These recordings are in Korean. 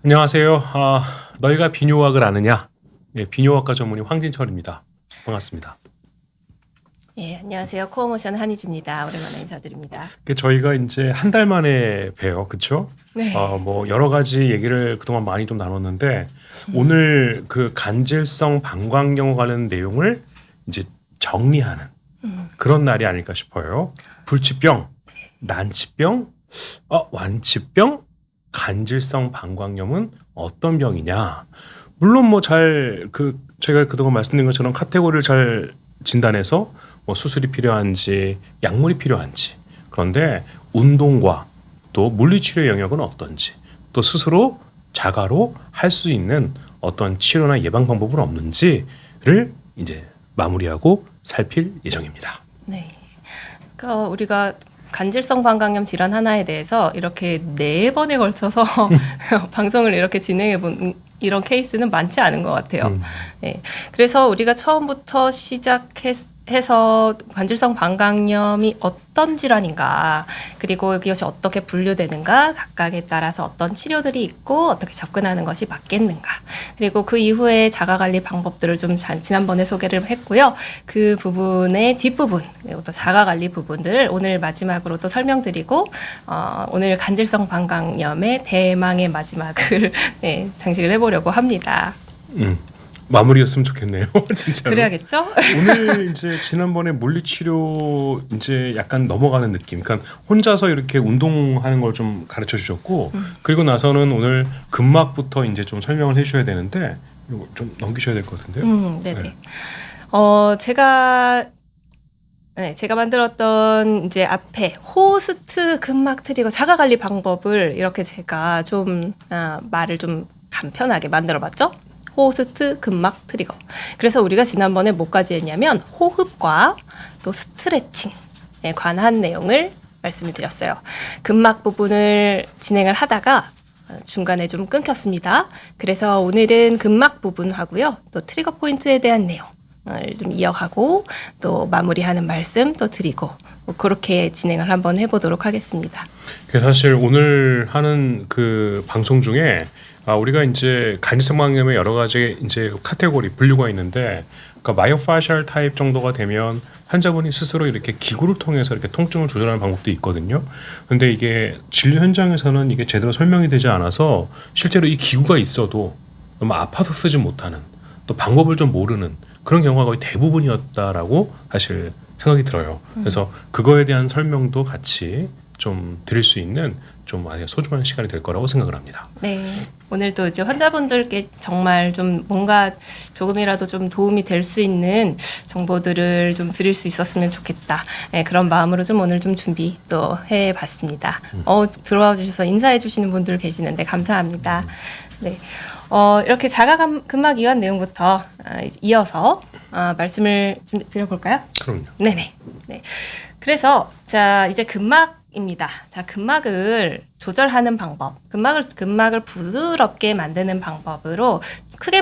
안녕하세요. 너희가 비뇨학을 아느냐? 예, 비뇨학과 전문의 황진철입니다. 반갑습니다. 예, 안녕하세요. 코어모션 한희주입니다. 오랜만에 인사드립니다. 저희가 이제 한 달 만에 봬요, 그렇죠? 네. 뭐 여러 가지 얘기를 그동안 많이 좀 나눴는데 오늘 그 간질성 방광염 관련 내용을 이제 정리하는 그런 날이 아닐까 싶어요. 불치병, 난치병, 완치병, 간질성 방광염은 어떤 병이냐? 물론 뭐 제가 그동안 말씀드린 것처럼 카테고리를 잘 진단해서 뭐 수술이 필요한지 약물이 필요한지, 그런데 운동과 또 물리치료 영역은 어떤지, 또 스스로 자가로 할 수 있는 어떤 치료나 예방 방법은 없는지를 이제 마무리하고 살필 예정입니다. 네. 그러니까 우리가 간질성 방광염 질환 하나에 대해서 이렇게 4번에 걸쳐서 방송을 이렇게 진행해 본 이런 케이스는 많지 않은 것 같아요. 네. 그래서 우리가 처음부터 시작해서 간질성 방광염이 어떤 질환인가, 그리고 이것이 어떻게 분류되는가, 각각에 따라서 어떤 치료들이 있고 어떻게 접근하는 것이 맞겠는가, 그리고 그 이후에 자가관리 방법들을 좀 지난번에 소개를 했고요. 그 부분의 뒷부분, 그리고 또 자가관리 부분들을 오늘 마지막으로 또 설명드리고, 오늘 간질성 방광염의 대망의 마지막을 네, 장식을 해보려고 합니다. 마무리였으면 좋겠네요, 진짜로. 그래야겠죠? 오늘 이제 지난번에 물리치료 이제 약간 넘어가는 느낌. 그러니까 혼자서 이렇게 운동하는 걸 좀 가르쳐 주셨고, 그리고 나서는 오늘 근막부터 이제 좀 설명을 해주셔야 되는데 이거 좀 넘기셔야 될 것 같은데요. 네네. 네. 제가 만들었던 이제 앞에 호스트 근막 트리거 자가관리 방법을 이렇게 제가 좀 말을 좀 간편하게 만들어봤죠. 호스트 근막 트리거. 그래서 우리가 지난번에 뭐까지 했냐면 호흡과 또 스트레칭에 관한 내용을 말씀을 드렸어요. 근막 부분을 진행을 하다가 중간에 좀 끊겼습니다. 그래서 오늘은 근막 부분하고요. 또 트리거 포인트에 대한 내용을 좀 이어가고 또 마무리하는 말씀 또 드리고 그렇게 진행을 한번 해보도록 하겠습니다. 사실 오늘 하는 그 방송 중에 우리가 이제 간질성 방광염의 여러 가지 이제 카테고리 분류가 있는데, 그러니까 마이오파셜 타입 정도가 되면 환자분이 스스로 이렇게 기구를 통해서 이렇게 통증을 조절하는 방법도 있거든요. 근데 이게 진료 현장에서는 이게 제대로 설명이 되지 않아서 실제로 이 기구가 있어도 너무 아파서 쓰지 못하는, 또 방법을 좀 모르는 그런 경우가 거의 대부분이었다라고 사실 생각이 들어요. 그래서 그거에 대한 설명도 같이 좀 드릴 수 있는 좀 아주 소중한 시간이 될 거라고 생각을 합니다. 네. 오늘도 이제 환자분들께 정말 좀 뭔가 조금이라도 좀 도움이 될 수 있는 정보들을 좀 드릴 수 있었으면 좋겠다. 네, 그런 마음으로 좀 오늘 좀 준비 또 해봤습니다. 들어와 주셔서 인사해 주시는 분들 계시는데 감사합니다. 네. 이렇게 자가근막 이완 내용부터 이어서 말씀을 좀 드려볼까요? 그럼요. 네네. 네. 그래서 자 이제 근막입니다. 자 근막을 조절하는 방법, 근막을 부드럽게 만드는 방법으로 크게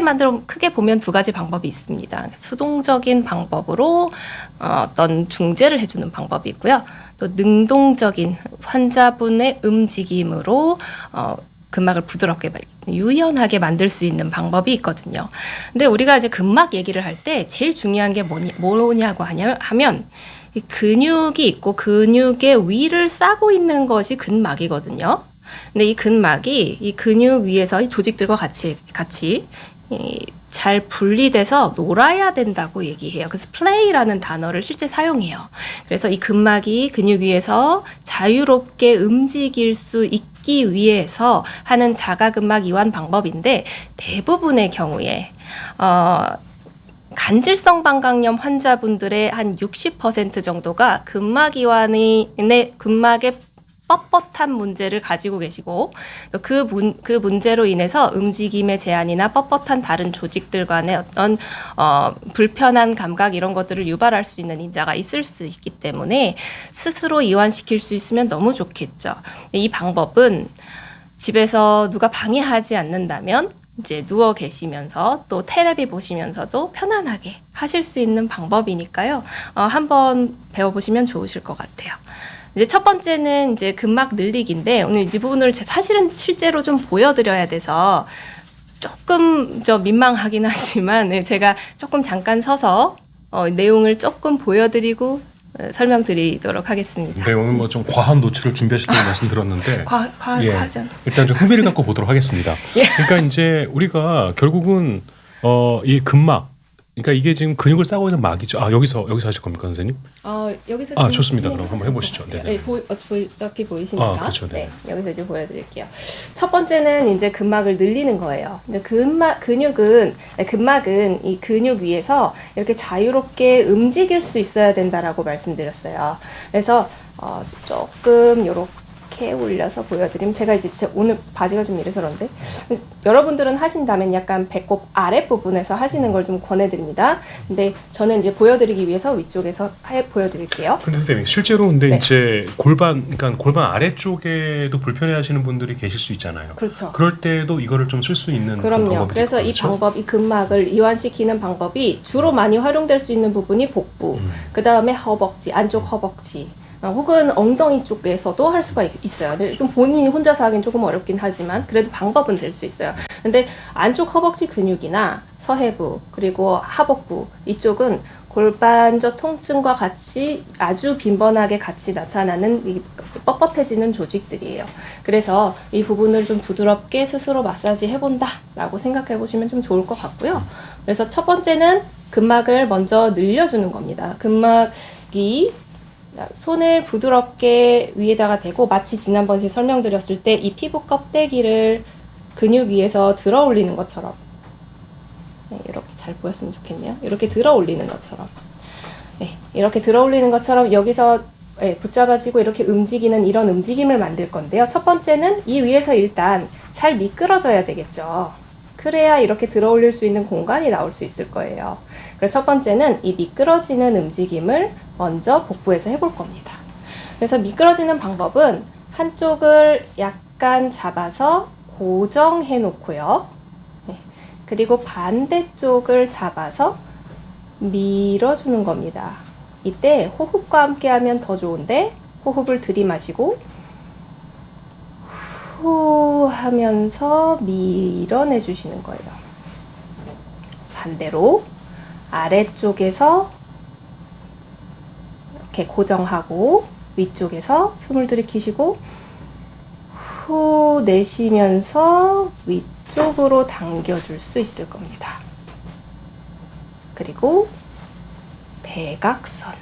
보면 2가지 방법이 있습니다. 수동적인 방법으로 어떤 중재를 해주는 방법이 있고요. 또 능동적인 환자분의 움직임으로 근막을 부드럽게 유연하게 만들 수 있는 방법이 있거든요. 근데 우리가 이제 근막 얘기를 할 때 제일 중요한 게 뭐냐고 하면 이 근육이 있고 근육의 위를 싸고 있는 것이 근막이거든요. 근데 이 근막이 이 근육 위에서 이 조직들과 같이 잘 분리돼서 놀아야 된다고 얘기해요. 그래서 플레이라는 단어를 실제 사용해요. 그래서 이 근막이 근육 위에서 자유롭게 움직일 수 있기 위해서 하는 자가근막 이완 방법인데, 대부분의 경우에 간질성 방광염 환자분들의 한 60% 정도가 근막 이완의 근막의 뻣뻣한 문제를 가지고 계시고, 그 문제로 인해서 움직임의 제한이나 뻣뻣한 다른 조직들 간의 어떤 불편한 감각 이런 것들을 유발할 수 있는 인자가 있을 수 있기 때문에 스스로 이완시킬 수 있으면 너무 좋겠죠. 이 방법은 집에서 누가 방해하지 않는다면 이제 누워 계시면서 또 텔레비 보시면서도 편안하게 하실 수 있는 방법이니까요. 한번 배워보시면 좋으실 것 같아요. 이제 첫 번째는 이제 근막 늘리기인데 오늘 이 부분을 사실은 실제로 좀 보여드려야 돼서 조금 민망하긴 하지만 네, 제가 조금 잠깐 서서 내용을 조금 보여드리고 설명드리도록 하겠습니다. 네, 오늘 뭐 좀 과한 노출을 준비하셨다는 말씀 들었는데 과하지 않. 일단 좀 흥미를 갖고 보도록 하겠습니다. 예. 그러니까 이제 우리가 결국은 이 근막, 그러니까 이게 지금 근육을 싸고 있는 막이죠. 여기서 하실 겁니까, 선생님? 여기서 좋습니다. 그럼 한번 해보시죠. 네네. 어차피 보이시니까. 그렇죠. 네. 여기서 이제 보여드릴게요. 첫 번째는 이제 근막을 늘리는 거예요. 근데 근막은 이 근육 위에서 이렇게 자유롭게 움직일 수 있어야 된다라고 말씀드렸어요. 그래서 조금 이렇게 올려서 보여드리면 제가 이제 오늘 바지가 좀 이래서 그런데 여러분들은 하신다면 약간 배꼽 아랫부분에서 하시는 걸 좀 권해드립니다. 근데 저는 이제 보여드리기 위해서 위쪽에서 보여드릴게요. 근데 선생님 실제로 근데 네. 이제 골반 아래쪽에도 불편해하시는 분들이 계실 수 있잖아요. 그렇죠. 그럴 때도 이거를 좀 쓸 수 있는 그럼요. 방법이 그래서 이 있겠죠? 방법, 이 근막을 이완시키는 방법이 주로 많이 활용될 수 있는 부분이 복부, 그 다음에 허벅지, 안쪽 허벅지, 혹은 엉덩이 쪽에서도 할 수가 있어요. 근데 좀 본인이 혼자서 하긴 조금 어렵긴 하지만 그래도 방법은 될 수 있어요. 근데 안쪽 허벅지 근육이나 서해부 그리고 하복부 이쪽은 골반저 통증과 같이 아주 빈번하게 같이 나타나는 이 뻣뻣해지는 조직들이에요. 그래서 이 부분을 좀 부드럽게 스스로 마사지 해본다 라고 생각해 보시면 좀 좋을 것 같고요. 그래서 첫 번째는 근막을 먼저 늘려주는 겁니다. 근막이 손을 부드럽게 위에다가 대고 마치 지난번에 설명드렸을 때 이 피부 껍데기를 근육 위에서 들어 올리는 것처럼 이렇게 잘 보였으면 좋겠네요. 이렇게 들어 올리는 것처럼 이렇게 들어 올리는 것처럼 여기서 붙잡아지고 이렇게 움직이는 이런 움직임을 만들 건데요. 첫 번째는 이 위에서 일단 잘 미끄러져야 되겠죠. 그래야 이렇게 들어 올릴 수 있는 공간이 나올 수 있을 거예요. 그래서 첫 번째는 이 미끄러지는 움직임을 먼저 복부에서 해볼 겁니다. 그래서 미끄러지는 방법은 한쪽을 약간 잡아서 고정해 놓고요. 그리고 반대쪽을 잡아서 밀어주는 겁니다. 이때 호흡과 함께 하면 더 좋은데 호흡을 들이마시고 후 하면서 밀어내 주시는 거예요. 반대로 아래쪽에서 이렇게 고정하고 위쪽에서 숨을 들이키시고 후 내쉬면서 위쪽으로 당겨줄 수 있을 겁니다. 그리고 대각선,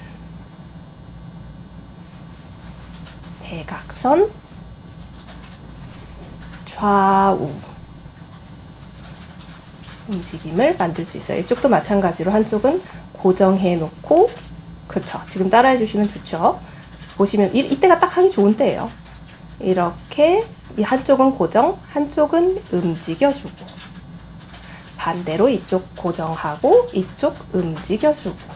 좌우 움직임을 만들 수 있어요. 이쪽도 마찬가지로 한쪽은 고정해 놓고, 그렇죠. 지금 따라해 주시면 좋죠. 보시면 이때가 딱 하기 좋은 때예요. 이렇게 이 한쪽은 고정, 한쪽은 움직여주고, 반대로 이쪽 고정하고 이쪽 움직여주고,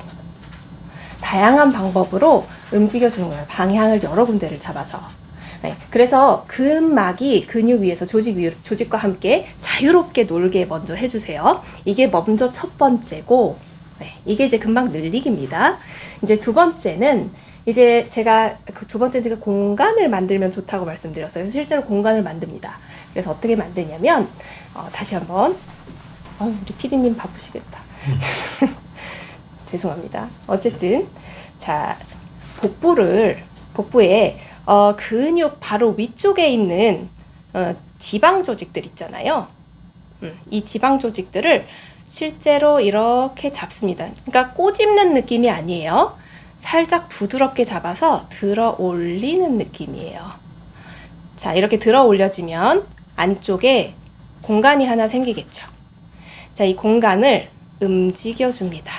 다양한 방법으로 움직여주는 거예요. 방향을 여러 군데를 잡아서. 그래서 근막이 근육 위에서 조직과 함께 자유롭게 놀게 먼저 해주세요. 이게 먼저 첫 번째고, 이게 이제 근막 늘리기입니다. 이제 두 번째는 이제 제가 두 번째는 공간을 만들면 좋다고 말씀드렸어요. 실제로 공간을 만듭니다. 그래서 어떻게 만드냐면 다시 한번 우리 PD님 바쁘시겠다. 죄송합니다. 어쨌든 자 복부에 근육 바로 위쪽에 있는 지방 조직들 있잖아요. 이 지방 조직들을 실제로 이렇게 잡습니다. 그러니까 꼬집는 느낌이 아니에요. 살짝 부드럽게 잡아서 들어 올리는 느낌이에요. 자, 이렇게 들어 올려지면 안쪽에 공간이 하나 생기겠죠. 자, 이 공간을 움직여 줍니다.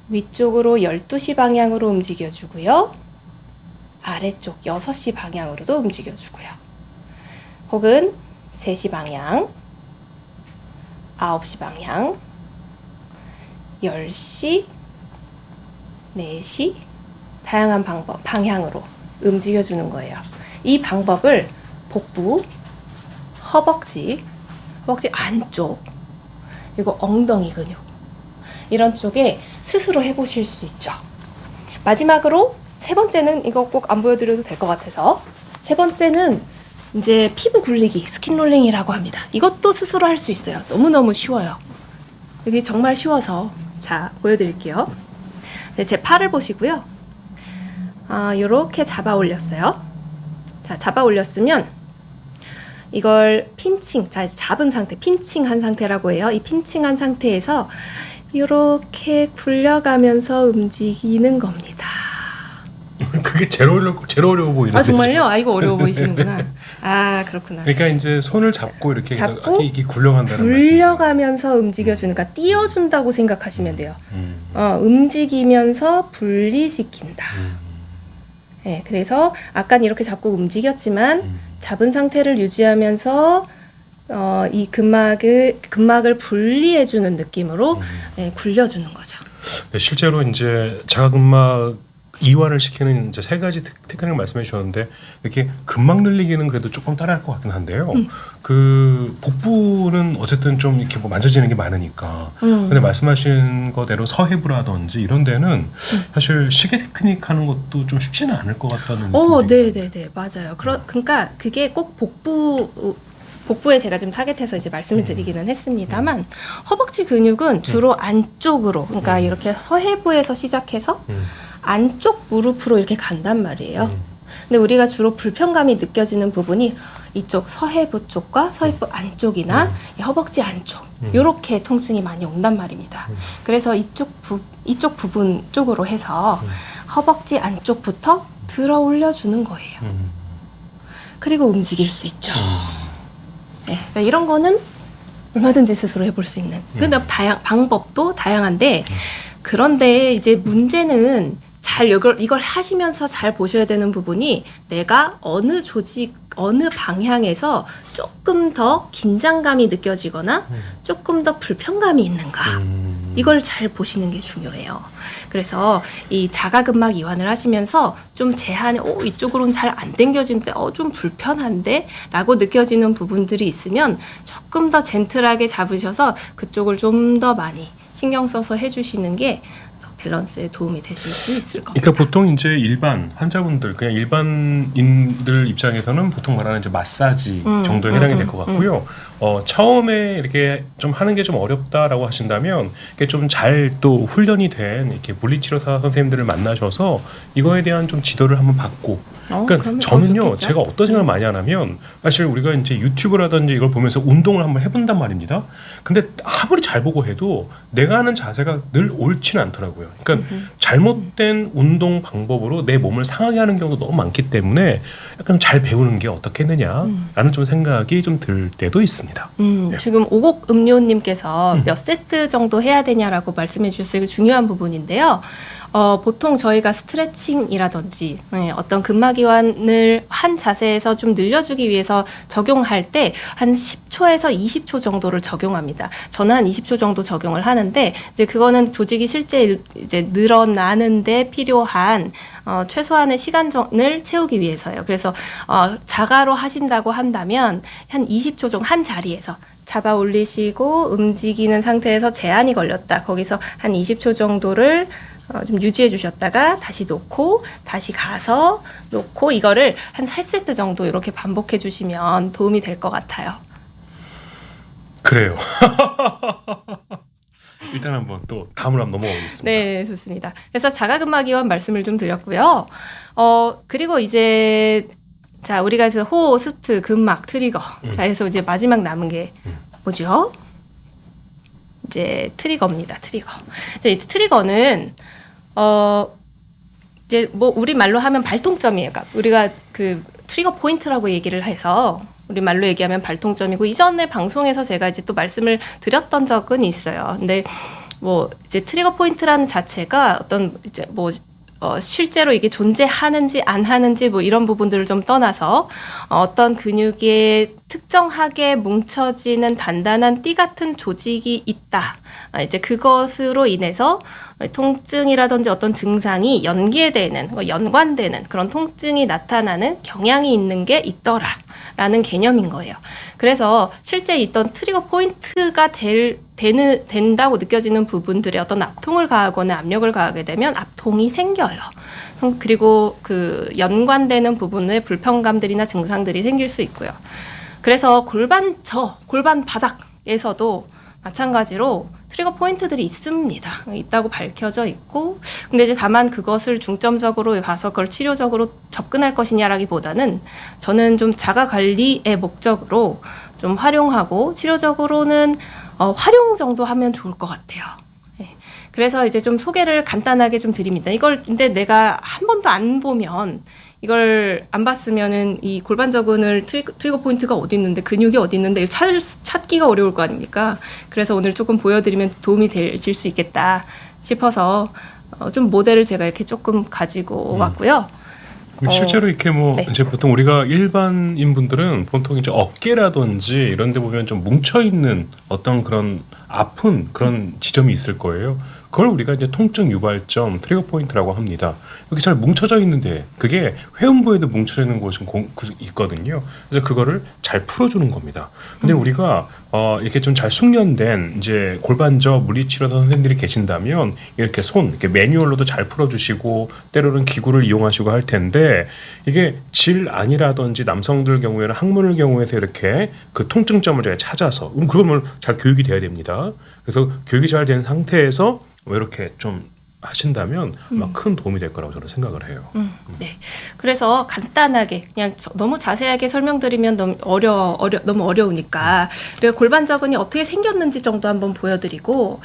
위쪽으로 12시 방향으로 움직여 주고요. 아래쪽 6시 방향으로도 움직여 주고요. 혹은 3시 방향, 9시 방향, 10시, 4시, 다양한 방향으로 움직여 주는 거예요. 이 방법을 복부, 허벅지 안쪽, 그리고 엉덩이 근육 이런 쪽에 스스로 해보실 수 있죠. 마지막으로 세 번째는 이거 꼭 안 보여드려도 될 것 같아서 세 번째는 이제 피부 굴리기, 스킨롤링이라고 합니다. 이것도 스스로 할 수 있어요. 너무너무 쉬워요. 이게 정말 쉬워서 자 보여드릴게요. 네, 제 팔을 보시고요. 요렇게 잡아 올렸어요. 자, 잡아 올렸으면 이걸 핀칭, 자 잡은 상태, 핀칭한 상태라고 해요. 이 핀칭한 상태에서 요렇게 굴려가면서 움직이는 겁니다. 그게 제일 어려워 보이는데. 정말요? 이거 어려워 보이시는구나. 그렇구나. 그러니까 이제 손을 잡고 이렇게 굴려간다는 굴려가면서 움직여주는, 그러니까 띄워준다고 생각하시면 돼요. 움직이면서 분리시킨다. 네, 그래서 아까는 이렇게 잡고 움직였지만 잡은 상태를 유지하면서 이 근막을 분리해주는 느낌으로 굴려주는 거죠. 네, 실제로 이제 자가근막 이완을 시키는 이제 세 가지 테크닉을 말씀해 주셨는데 이렇게 근막 늘리기는 그래도 조금 따라할 것 같긴 한데요. 그 복부는 어쨌든 좀 이렇게 뭐 만져지는 게 많으니까. 근데 말씀하신 거대로 서해부라든지 이런 데는 사실 시계 테크닉 하는 것도 좀 쉽지는 않을 것 같다는 느낌이. 네, 맞아요. 그러니까 그게 꼭 복부에 제가 좀 타겟해서 이제 말씀을 드리기는 했습니다만 허벅지 근육은 주로 안쪽으로, 그러니까 이렇게 서해부에서 시작해서 안쪽 무릎으로 이렇게 간단 말이에요. 근데 우리가 주로 불편감이 느껴지는 부분이 이쪽 서해부 쪽과 서해부 안쪽이나 이 허벅지 안쪽 요렇게 통증이 많이 온단 말입니다. 그래서 이쪽 부분 쪽으로 해서 허벅지 안쪽부터 들어 올려주는 거예요. 그리고 움직일 수 있죠. 네, 그러니까 이런 거는 얼마든지 스스로 해볼 수 있는. 근데 방법도 다양한데 그런데 이제 문제는 이걸 하시면서 잘 보셔야 되는 부분이 내가 어느 방향에서 조금 더 긴장감이 느껴지거나 조금 더 불편감이 있는가. 이걸 잘 보시는 게 중요해요. 그래서 이 자가근막 이완을 하시면서 좀 제한이 이쪽으로는 잘 안 당겨지는데 좀 불편한데 라고 느껴지는 부분들이 있으면 조금 더 젠틀하게 잡으셔서 그쪽을 좀 더 많이 신경 써서 해주시는 게 밸런스에 도움이 되실 수 있을 겁니다. 그러니까 보통 이제 일반 환자분들, 그냥 일반인들 입장에서는 보통 말하는 이제 마사지 정도에 해당이 될 것 같고요. 처음에 이렇게 좀 하는 게 좀 어렵다라고 하신다면 이게 좀 잘 또 훈련이 된 이렇게 물리치료사 선생님들을 만나셔서 이거에 대한 좀 지도를 한번 받고. 그러니까 저는요, 제가 어떤 생각을 많이 하냐면 사실 우리가 이제 유튜브라든지 이걸 보면서 운동을 한번 해본단 말입니다. 근데 아무리 잘 보고 해도 내가 하는 자세가 늘 옳지는 않더라고요. 그러니까 잘못된 운동 방법으로 내 몸을 상하게 하는 경우도 너무 많기 때문에 약간 잘 배우는 게 어떻겠느냐라는 좀 생각이 좀 들 때도 있습니다. 네. 지금 오곡 음료님께서 몇 세트 정도 해야 되냐라고 말씀해 주셨어요. 이거 중요한 부분인데요. 보통 저희가 스트레칭이라든지 어떤 근막이완을 한 자세에서 좀 늘려주기 위해서 적용할 때 한 10초에서 20초 정도를 적용합니다. 저는 한 20초 정도 적용을 하는데 이제 그거는 조직이 실제 이제 늘어나는데 필요한 최소한의 시간을 채우기 위해서예요. 그래서 자가로 하신다고 한다면 한 20초 정도 한 자리에서 잡아 올리시고 움직이는 상태에서 제한이 걸렸다. 거기서 한 20초 정도를 좀 유지해 주셨다가 다시 놓고 다시 가서 놓고 이거를 한 3세트 정도 이렇게 반복해 주시면 도움이 될 것 같아요. 그래요. 일단 한번 또 다음으로 한번 넘어가겠습니다. 네, 좋습니다. 그래서 자가근막 이완 말씀을 좀 드렸고요. 그리고 이제 자 우리가 그래서 호, 스트, 근막, 트리거. 자 그래서 이제 마지막 남은 게 뭐죠? 이제 트리거입니다. 트리거. 이제 이 트리거는 이제 뭐 우리 말로 하면 발통점이에요. 그러니까 우리가 그 트리거 포인트라고 얘기를 해서 우리 말로 얘기하면 발통점이고 이전에 방송에서 제가 이제 또 말씀을 드렸던 적은 있어요. 근데 뭐 이제 트리거 포인트라는 자체가 어떤 이제 뭐 실제로 이게 존재하는지 안 하는지 뭐 이런 부분들을 좀 떠나서 어떤 근육에 특정하게 뭉쳐지는 단단한 띠 같은 조직이 있다. 이제 그것으로 인해서 통증이라든지 어떤 증상이 연계되는, 연관되는 그런 통증이 나타나는 경향이 있는 게 있더라. 라는 개념인 거예요. 그래서 실제 있던 트리거 포인트가 된다고 느껴지는 부분들에 어떤 압통을 가하거나 압력을 가하게 되면 압통이 생겨요. 그리고 그 연관되는 부분에 불편감들이나 증상들이 생길 수 있고요. 그래서 골반 바닥에서도 마찬가지로 트리거 포인트들이 있다고 밝혀져 있고, 근데 이제 다만 그것을 중점적으로 봐서 그걸 치료적으로 접근할 것이냐라기보다는 저는 좀 자가 관리의 목적으로 좀 활용하고 치료적으로는 활용 정도 하면 좋을 것 같아요. 네. 그래서 이제 좀 소개를 간단하게 좀 드립니다. 이걸 근데 내가 한 번도 안 보면, 이걸 안 봤으면은 이 골반 저근을 트리거 포인트가 어디 있는데 근육이 어디 있는데 이걸 찾기가 어려울 거 아닙니까? 그래서 오늘 조금 보여드리면 도움이 되실 수 있겠다 싶어서 좀 모델을 제가 이렇게 조금 가지고 왔고요. 실제로 이렇게 뭐 네. 이제 보통 우리가 일반인 분들은 보통 이제 어깨라든지 이런 데 보면 좀 뭉쳐 있는 어떤 그런 아픈 그런 지점이 있을 거예요. 그걸 우리가 이제 통증 유발점 트리거 포인트라고 합니다. 이렇게 잘 뭉쳐져 있는데 그게 회음부에도 뭉쳐져 있는 곳이 있거든요. 그래서 그거를 잘 풀어주는 겁니다. 근데 우리가 이렇게 좀 잘 숙련된 이제 골반저 물리치료사 선생님들이 계신다면 이렇게 이렇게 매뉴얼로도 잘 풀어주시고 때로는 기구를 이용하시고 할 텐데, 이게 질안이라든지 남성들 경우에는 항문을 경우에서 이렇게 그 통증점을 제가 찾아서 그러면 잘 교육이 돼야 됩니다. 그래서 교육이 잘 된 상태에서 이렇게 좀 하신다면 아마 큰 도움이 될 거라고 저는 생각을 해요. 네. 그래서 간단하게 그냥 너무 자세하게 설명드리면 너무 너무 어려우니까 우리가 골반 저근이 어떻게 생겼는지 정도 한번 보여드리고,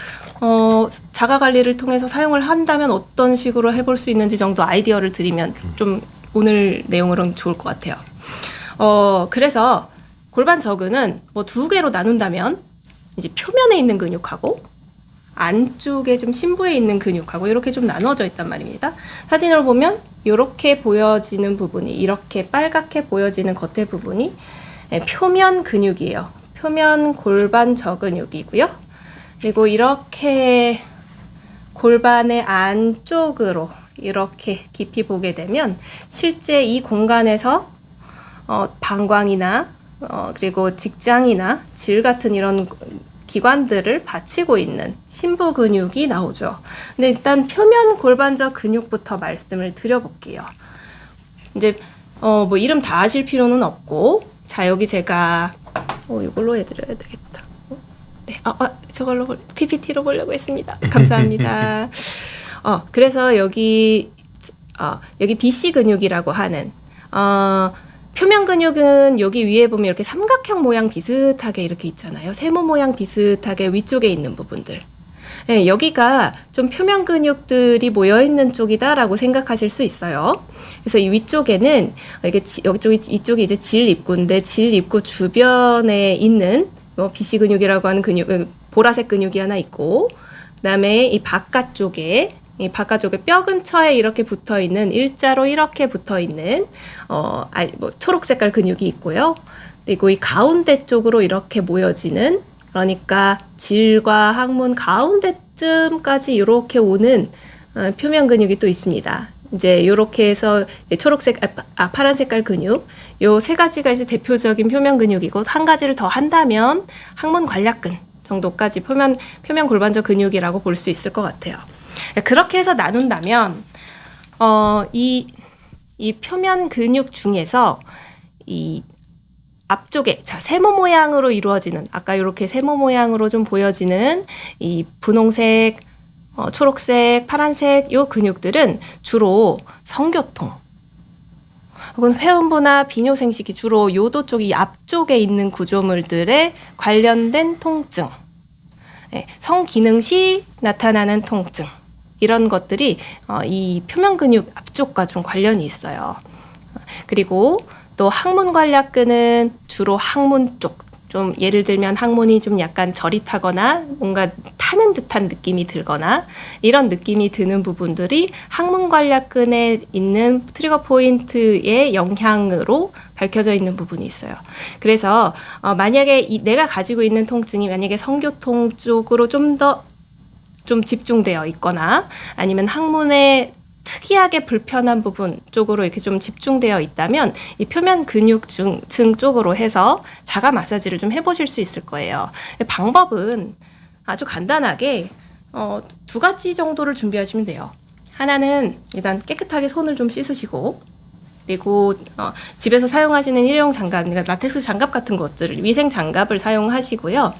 자가 관리를 통해서 사용을 한다면 어떤 식으로 해볼 수 있는지 정도 아이디어를 드리면 좀 오늘 내용으로는 좋을 것 같아요. 그래서 골반 저근은 뭐 두 개로 나눈다면 이제 표면에 있는 근육하고 안쪽에 좀 심부에 있는 근육하고 이렇게 좀 나눠져 있단 말입니다. 사진을 보면 이렇게 보여지는 부분이, 이렇게 빨갛게 보여지는 겉에 부분이 표면 근육이에요. 표면 골반 저근육이고요. 그리고 이렇게 골반의 안쪽으로 이렇게 깊이 보게 되면 실제 이 공간에서 방광이나 그리고 직장이나 질 같은 이런 기관들을 받치고 있는 심부 근육이 나오죠. 근데 일단 표면 골반저 근육부터 말씀을 드려볼게요. 이제 뭐 이름 다 아실 필요는 없고, 자 여기 제가 이걸로 해드려야 되겠다. 네, 저걸로 PPT로 보려고 했습니다. 감사합니다. 그래서 여기 BC 근육이라고 하는 표면 근육은 여기 위에 보면 이렇게 삼각형 모양 비슷하게 이렇게 있잖아요. 세모 모양 비슷하게 위쪽에 있는 부분들. 네, 여기가 좀 표면 근육들이 모여 있는 쪽이다라고 생각하실 수 있어요. 그래서 이 위쪽에는 이쪽이 이제 질 입구인데, 질 입구 주변에 있는 BC 근육이라고 하는 근육, 보라색 근육이 하나 있고, 그다음에 이 바깥쪽에 뼈 근처에 이렇게 붙어 있는, 일자로 이렇게 붙어 있는 초록 색깔 근육이 있고요. 그리고 이 가운데 쪽으로 이렇게 모여지는, 그러니까 질과 항문 가운데쯤까지 이렇게 오는 표면 근육이 또 있습니다. 이제 이렇게 해서 초록색, 파란 색깔 근육, 요 세 가지가 이제 대표적인 표면 근육이고, 한 가지를 더 한다면 항문 관략근 정도까지 표면 골반저 근육이라고 볼 수 있을 것 같아요. 그렇게 해서 나눈다면 이 표면 근육 중에서 이 앞쪽에 세모 모양으로 이루어지는, 아까 이렇게 세모 모양으로 좀 보여지는 이 분홍색, 초록색, 파란색 요 근육들은 주로 성교통 혹은 회음부나 비뇨생식이 주로 요도 쪽, 이 앞쪽에 있는 구조물들에 관련된 통증, 성기능 시 나타나는 통증, 이런 것들이 이 표면 근육 앞쪽과 좀 관련이 있어요. 그리고 또 항문 관략근은 주로 항문 쪽, 좀 예를 들면 항문이 좀 약간 저릿하거나 뭔가 타는 듯한 느낌이 들거나 이런 느낌이 드는 부분들이 항문 관략근에 있는 트리거 포인트의 영향으로 밝혀져 있는 부분이 있어요. 그래서 만약에 내가 가지고 있는 통증이 만약에 성교통 쪽으로 좀 집중되어 있거나, 아니면 항문에 특이하게 불편한 부분 쪽으로 이렇게 좀 집중되어 있다면 이 표면 근육증 쪽으로 해서 자가 마사지를 좀 해보실 수 있을 거예요. 방법은 아주 간단하게 2가지 정도를 준비하시면 돼요. 하나는 일단 깨끗하게 손을 좀 씻으시고, 그리고 집에서 사용하시는 일회용 장갑, 그러니까 라텍스 장갑 같은 것들, 위생 장갑을 사용하시고요.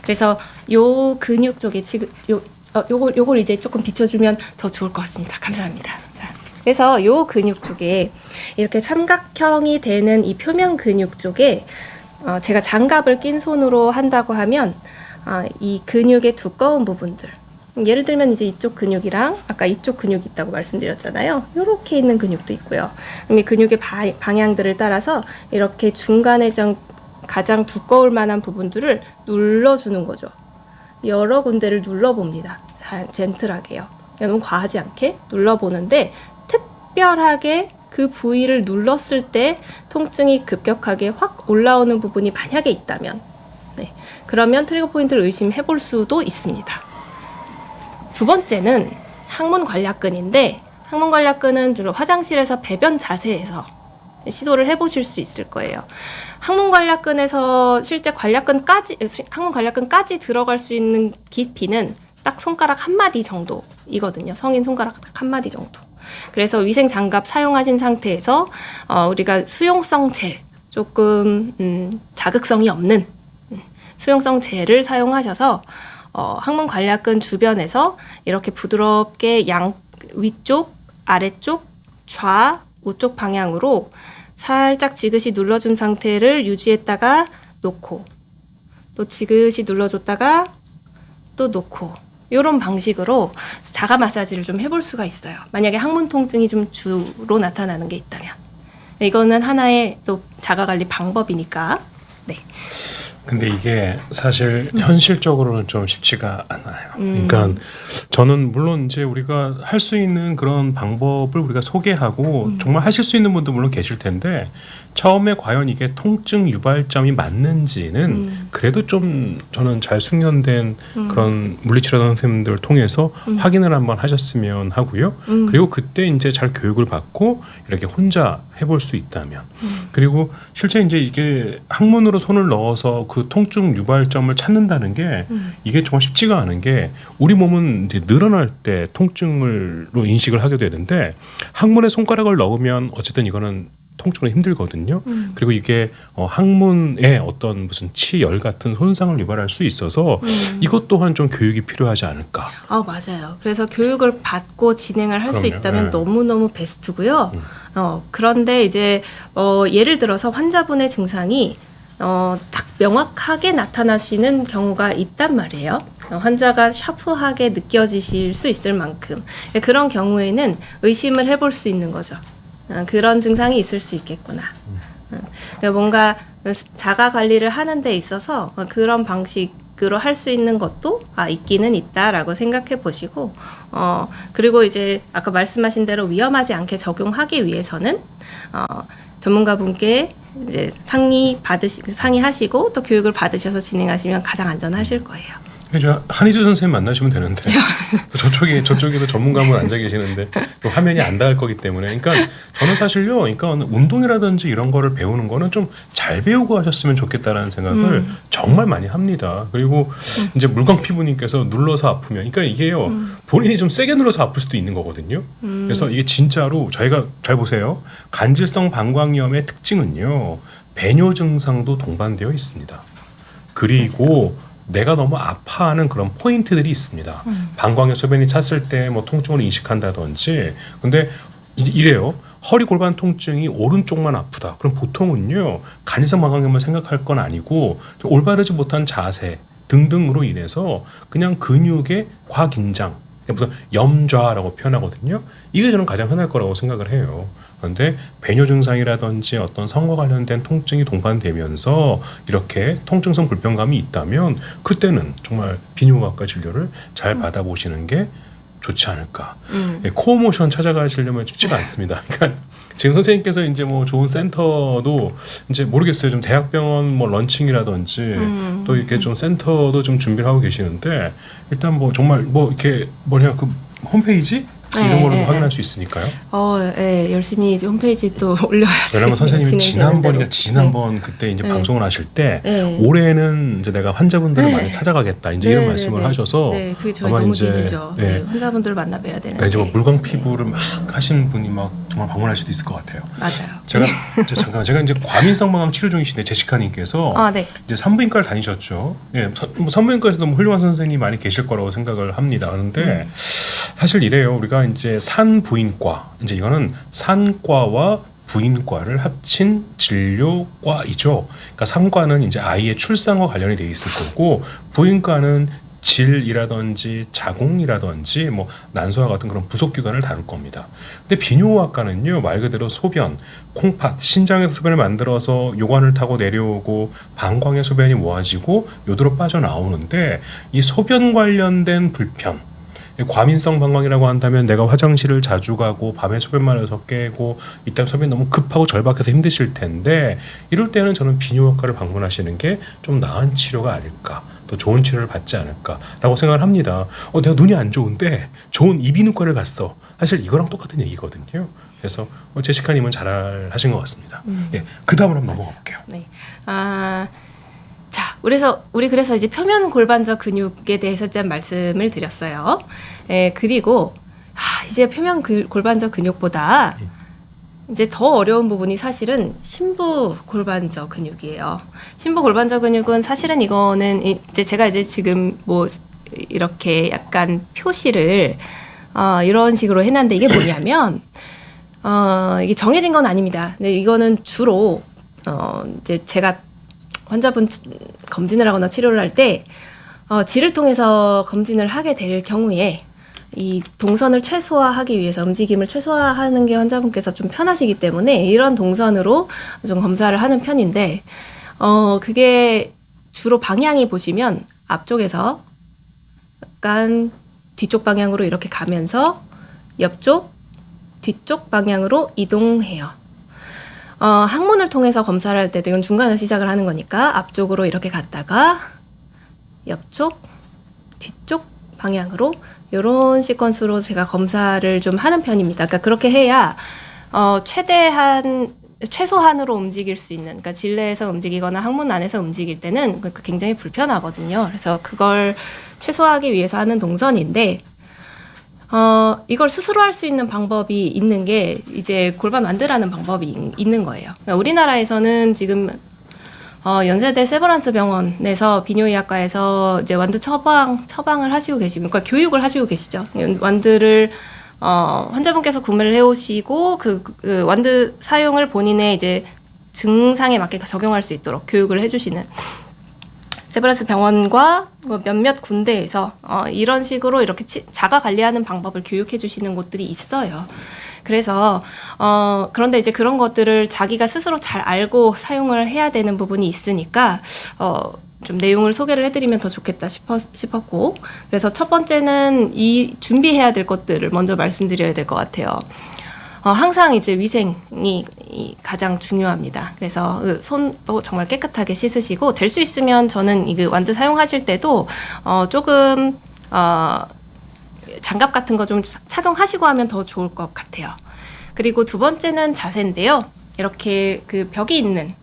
그래서 요 근육 쪽에 지금 요걸 이제 조금 비춰주면 더 좋을 것 같습니다. 감사합니다. 자, 그래서 요 근육 쪽에 이렇게 삼각형이 되는 이 표면 근육 쪽에 제가 장갑을 낀 손으로 한다고 하면 이 근육의 두꺼운 부분들, 예를 들면 이제 이쪽 근육이랑 아까 이쪽 근육이 있다고 말씀드렸잖아요. 이렇게 있는 근육도 있고요. 그럼 이 근육의 방향들을 따라서 이렇게 중간에 가장 두꺼울 만한 부분들을 눌러주는 거죠. 여러 군데를 눌러봅니다. 젠틀하게요. 너무 과하지 않게 눌러보는데, 특별하게 그 부위를 눌렀을 때 통증이 급격하게 확 올라오는 부분이 만약에 있다면, 그러면 트리거 포인트를 의심해 볼 수도 있습니다. 두 번째는 항문 관략근인데, 항문 관략근은 주로 화장실에서 배변 자세에서 시도를 해보실 수 있을 거예요. 항문 관략근에서 실제 항문 관략근까지 들어갈 수 있는 깊이는 딱 손가락 1마디 정도이거든요. 성인 손가락 딱 1마디 정도. 그래서 위생 장갑 사용하신 상태에서 우리가 수용성 젤, 조금 자극성이 없는 수용성 젤을 사용하셔서 항문 관략근 주변에서 이렇게 부드럽게 위쪽, 아래쪽, 좌, 우쪽 방향으로 살짝 지그시 눌러준 상태를 유지했다가 놓고, 또 지그시 눌러줬다가 또 놓고, 이런 방식으로 자가 마사지를 좀 해볼 수가 있어요. 만약에 항문 통증이 좀 주로 나타나는 게 있다면. 이거는 하나의 또 자가관리 방법이니까. 네. 근데 이게 사실 현실적으로는 좀 쉽지가 않아요. 그러니까 저는 물론 이제 우리가 할 수 있는 그런 방법을 우리가 소개하고 정말 하실 수 있는 분도 물론 계실 텐데, 처음에 과연 이게 통증 유발점이 맞는지는 그래도 좀 저는 잘 숙련된 그런 물리치료 선생님들 통해서 확인을 한번 하셨으면 하고요. 그리고 그때 이제 잘 교육을 받고 이렇게 혼자 해볼 수 있다면, 그리고 실제 이제 이게 항문으로 손을 넣어서 그 통증 유발점을 찾는다는 게 이게 정말 쉽지가 않은 게, 우리 몸은 이제 늘어날 때 통증으로 인식을 하게 되는데, 항문에 손가락을 넣으면 어쨌든 이거는 통증으로 힘들거든요. 그리고 이게 항문에 어떤 무슨 치열 같은 손상을 유발할 수 있어서 이것 또한 좀 교육이 필요하지 않을까. 맞아요. 그래서 교육을 받고 진행을 할 수 그럼요. 있다면 네. 너무너무 베스트고요. 그런데 이제 예를 들어서 환자분의 증상이 딱 명확하게 나타나시는 경우가 있단 말이에요. 환자가 샤프하게 느껴지실 수 있을 만큼. 그런 경우에는 의심을 해볼 수 있는 거죠. 그런 증상이 있을 수 있겠구나. 뭔가 자가 관리를 하는 데 있어서 그런 방식으로 할 수 있는 것도 있기는 있다라고 생각해 보시고, 그리고 이제 아까 말씀하신 대로 위험하지 않게 적용하기 위해서는 전문가분께 이제 상의하시고 또 교육을 받으셔서 진행하시면 가장 안전하실 거예요. 한희주 선생님 만나시면 되는데 저쪽에도 전문가분 앉아 계시는데 또 화면이 안 닿을 거기 때문에, 그러니까 저는 사실요, 그러니까 운동이라든지 이런 거를 배우는 거는 좀 잘 배우고 하셨으면 좋겠다라는 생각을 정말 많이 합니다. 그리고 이제 물광 피부님께서 눌러서 아프면, 그러니까 이게요, 본인이 좀 세게 눌러서 아플 수도 있는 거거든요. 그래서 이게 진짜로 저희가 잘 보세요, 간질성 방광염의 특징은요, 배뇨 증상도 동반되어 있습니다. 그리고 내가 너무 아파하는 그런 포인트들이 있습니다. 방광에 소변이 찼을 때 뭐 통증을 인식한다든지. 근데 이래요. 허리 골반 통증이 오른쪽만 아프다. 그럼 보통은요, 간이성 방광염을 생각할 건 아니고 올바르지 못한 자세 등등으로 인해서 그냥 근육의 과긴장, 무슨 염좌라고 표현하거든요. 이게 저는 가장 흔할 거라고 생각을 해요. 그런데 배뇨 증상이라든지 어떤 성과 관련된 통증이 동반되면서 이렇게 통증성 불편감이 있다면, 그때는 정말 비뇨기과 진료를 잘 받아보시는 게 좋지 않을까. 코어 모션 찾아가시려면 쉽지가 않습니다. 그러니까 지금 선생님께서 이제 뭐 좋은 센터도 이제 모르겠어요. 좀 대학병원 뭐 런칭이라든지 또 이렇게 좀 센터도 좀 준비를 하고 계시는데, 일단 뭐 정말 뭐 이렇게 그 홈페이지 네, 이런 걸로 네, 확인할 수 있으니까요. 예, 열심히 올페이지 또 올려야 돼요. 왜냐하면 선생님이 진행되는 지난번 그때 이제 네. 방송을 하실 때 네. 올해는 이제 내가 환자분들을 네. 많이 찾아가겠다 이제 이런 말씀을 하셔서 네, 그게 저희 아마 너무 이제 기시죠. 네. 네, 환자분들 만나 뵈야 되는데. 네, 이제 뭐 물광 피부를 막 하시는 분이 막 정말 방문할 수도 있을 것 같아요. 맞아요. 제가 이제 과민성 마감 치료 중이신데 제시카님께서 네. 이제 산부인과를 다니셨죠. 예, 뭐 산부인과에서도 뭐 훌륭한 선생님이 많이 계실 거라고 생각을 합니다. 그런데 사실 이래요. 우리가 이제 산부인과 이제 이거는 산과와 부인과를 합친 진료과이죠. 그러니까 산과는 이제 아이의 출산과 관련이 돼 있을 거고 부인과는 질이라든지 자궁이라든지 뭐 난소와 같은 그런 부속 기관을 다룰 겁니다. 근데 비뇨학과는요 말 그대로 소변, 콩팥, 신장에서 소변을 만들어서 요관을 타고 내려오고 방광의 소변이 모아지고 요도로 빠져나오는데 이 소변 관련된 불편 과민성 방광이라고 한다면 내가 화장실을 자주 가고 밤에 소변 마려서 깨고 이따 소변이 너무 급하고 절박해서 힘드실 텐데 이럴 때는 저는 비뇨학과를 방문하시는 게 좀 나은 치료가 아닐까 또 좋은 치료를 받지 않을까라고 생각을 합니다. 내가 눈이 안 좋은데 좋은 이비인후과를 갔어. 사실 이거랑 똑같은 얘기거든요. 그래서 제시카님은 잘 하신 것 같습니다. 예, 그 다음으로 한번 넘어갈게요. 네. 자, 우리 그래서 이제 표면 골반적 근육에 대해서 일단 말씀을 드렸어요. 그리고 이제 표면 골반적 근육보다 이제 더 어려운 부분이 사실은 심부 골반적 근육이에요. 심부 골반적 근육은 사실은 이거는 이제 제가 이제 지금 뭐 이렇게 약간 표시를 이런 식으로 해놨는데 이게 뭐냐면 이게 정해진 건 아닙니다. 근데 이거는 주로 이제 제가 환자분 검진을 하거나 치료를 할 때 질을 통해서 검진을 하게 될 경우에 이 동선을 최소화하기 위해서 움직임을 최소화하는 게 환자분께서 좀 편하시기 때문에 이런 동선으로 좀 검사를 하는 편인데 그게 주로 방향이 보시면 앞쪽에서 약간 뒤쪽 방향으로 이렇게 가면서 옆쪽, 뒤쪽 방향으로 이동해요. 항문을 통해서 검사를 할 때도 이건 중간에서 시작을 하는 거니까 앞쪽으로 이렇게 갔다가 옆쪽, 뒤쪽 방향으로 이런 시퀀스로 제가 검사를 좀 하는 편입니다. 그러니까 그렇게 해야 최소한으로 움직일 수 있는, 그러니까 질내에서 움직이거나 항문 안에서 움직일 때는 굉장히 불편하거든요. 그래서 그걸 최소화하기 위해서 하는 동선인데 이걸 스스로 할 수 있는 방법이 있는 게 이제 골반 완드라는 방법이 있는 거예요. 그러니까 우리나라에서는 지금 연세대 세브란스 병원에서 비뇨의학과에서 이제 완드 처방을 하시고 계시고, 그러니까 교육을 하시고 계시죠. 완드를 환자분께서 구매를 해오시고 그 완드 사용을 본인의 이제 증상에 맞게 적용할 수 있도록 교육을 해주시는 세브란스 병원과 몇몇 군대에서 이런 식으로 이렇게 자가 관리하는 방법을 교육해 주시는 곳들이 있어요. 그래서 그런데 이제 그런 것들을 자기가 스스로 잘 알고 사용을 해야 되는 부분이 있으니까 좀 내용을 소개를 해드리면 더 좋겠다 싶었고, 그래서 첫 번째는 이 준비해야 될 것들을 먼저 말씀드려야 될 것 같아요. 항상 이제 위생이 가장 중요합니다. 그래서 손도 정말 깨끗하게 씻으시고, 될 수 있으면 저는 이 완드 사용하실 때도 조금 장갑 같은 거 좀 착용하시고 하면 더 좋을 것 같아요. 그리고 두 번째는 자세인데요. 이렇게 그 벽이 있는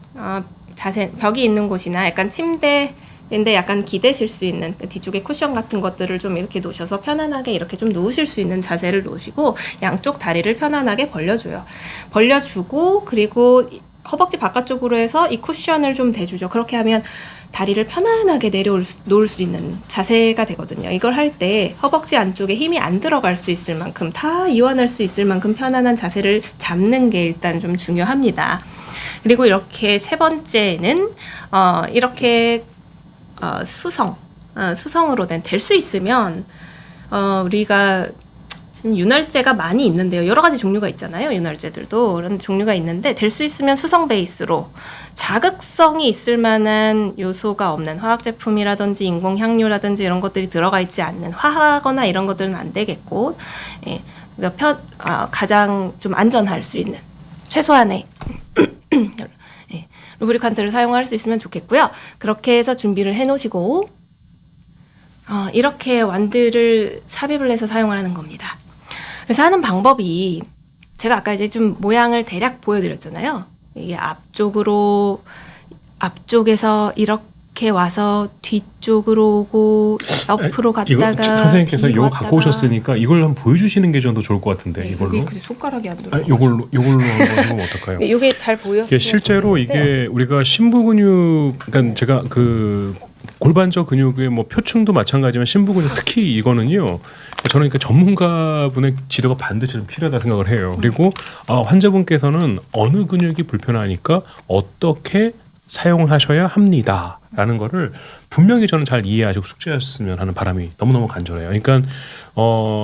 곳이나 약간 침대인데 약간 기대실 수 있는 뒤쪽에 쿠션 같은 것들을 좀 이렇게 놓으셔서 편안하게 이렇게 좀 누우실 수 있는 자세를 놓으시고 양쪽 다리를 편안하게 벌려주고, 그리고 허벅지 바깥쪽으로 해서 이 쿠션을 좀 대주죠. 그렇게 하면 다리를 편안하게 놓을 수 있는 자세가 되거든요. 이걸 할 때 허벅지 안쪽에 힘이 안 들어갈 수 있을 만큼, 다 이완할 수 있을 만큼 편안한 자세를 잡는 게 일단 좀 중요합니다. 그리고 이렇게 세 번째는 이렇게 수성으로 될 수 있으면 우리가 지금 윤활제가 많이 있는데요. 여러 가지 종류가 있잖아요. 윤활제들도 그런 종류가 있는데 될 수 있으면 수성 베이스로 자극성이 있을 만한 요소가 없는 화학 제품이라든지 인공 향료라든지 이런 것들이 들어가 있지 않는 화하거나 이런 것들은 안 되겠고, 그러니까 가장 좀 안전할 수 있는 최소한의 루브리칸트를 사용할 수 있으면 좋겠고요. 그렇게 해서 준비를 해놓으시고 이렇게 완드를 삽입을 해서 사용을 하는 겁니다. 그래서 하는 방법이 제가 아까 이제 좀 모양을 대략 보여드렸잖아요. 이게 앞쪽에서 이렇게 와서 뒤쪽으로 오고 옆으로 이거 갔다가 선생님께서 뒤로 이거 갖고 왔다가. 오셨으니까 이걸 한번 보여주시는 게 좀 더 좋을 것 같은데 네, 이걸로. 여기 그래 손가락이 안 들어. 이걸로 한번 해보면 어떨까요? 이게 잘 보였어요. 이게 실제로 이게 우리가 심부 근육, 그러니까 제가 그 골반저 근육의 뭐 표층도 마찬가지지만 심부 근육 특히 이거는요. 저는 그러니까 전문가분의 지도가 반드시 좀 필요하다 생각을 해요. 그리고 환자분께서는 어느 근육이 불편하니까 어떻게 사용하셔야 합니다라는 거를 분명히 저는 잘 이해하시고 숙지하셨으면 하는 바람이 너무너무 간절해요. 그러니까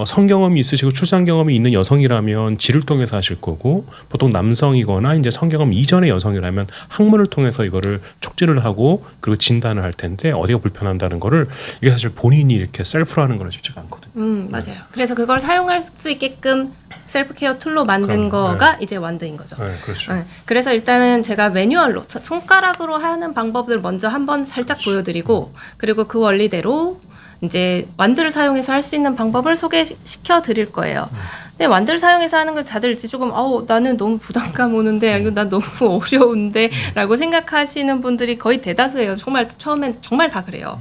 성경험이 있으시고 출산 경험이 있는 여성이라면 질을 통해서 하실 거고, 보통 남성이거나 이제 성경험 이전의 여성이라면 학문을 통해서 이거를 촉지를 하고 그리고 진단을 할 텐데, 어디가 불편한다는 거를 이게 사실 본인이 이렇게 셀프로 하는 거는 쉽지가 않거든요. 맞아요. 그래서 그걸 사용할 수 있게끔 셀프 케어 툴로 만든 거가 이제 완드인 거죠. 네, 그렇죠. 네, 그래서 일단은 제가 매뉴얼로 손가락으로 하는 방법을 먼저 한번 살짝 보여드리고, 그리고 그 원리대로 이제 완드를 사용해서 할 수 있는 방법을 소개시켜 드릴 거예요. 근데 완드를 사용해서 하는 걸 다들 이제 조금 나는 너무 부담감 오는데 이거 난 너무 어려운데 라고 생각하시는 분들이 거의 대다수예요. 정말 처음엔 정말 다 그래요.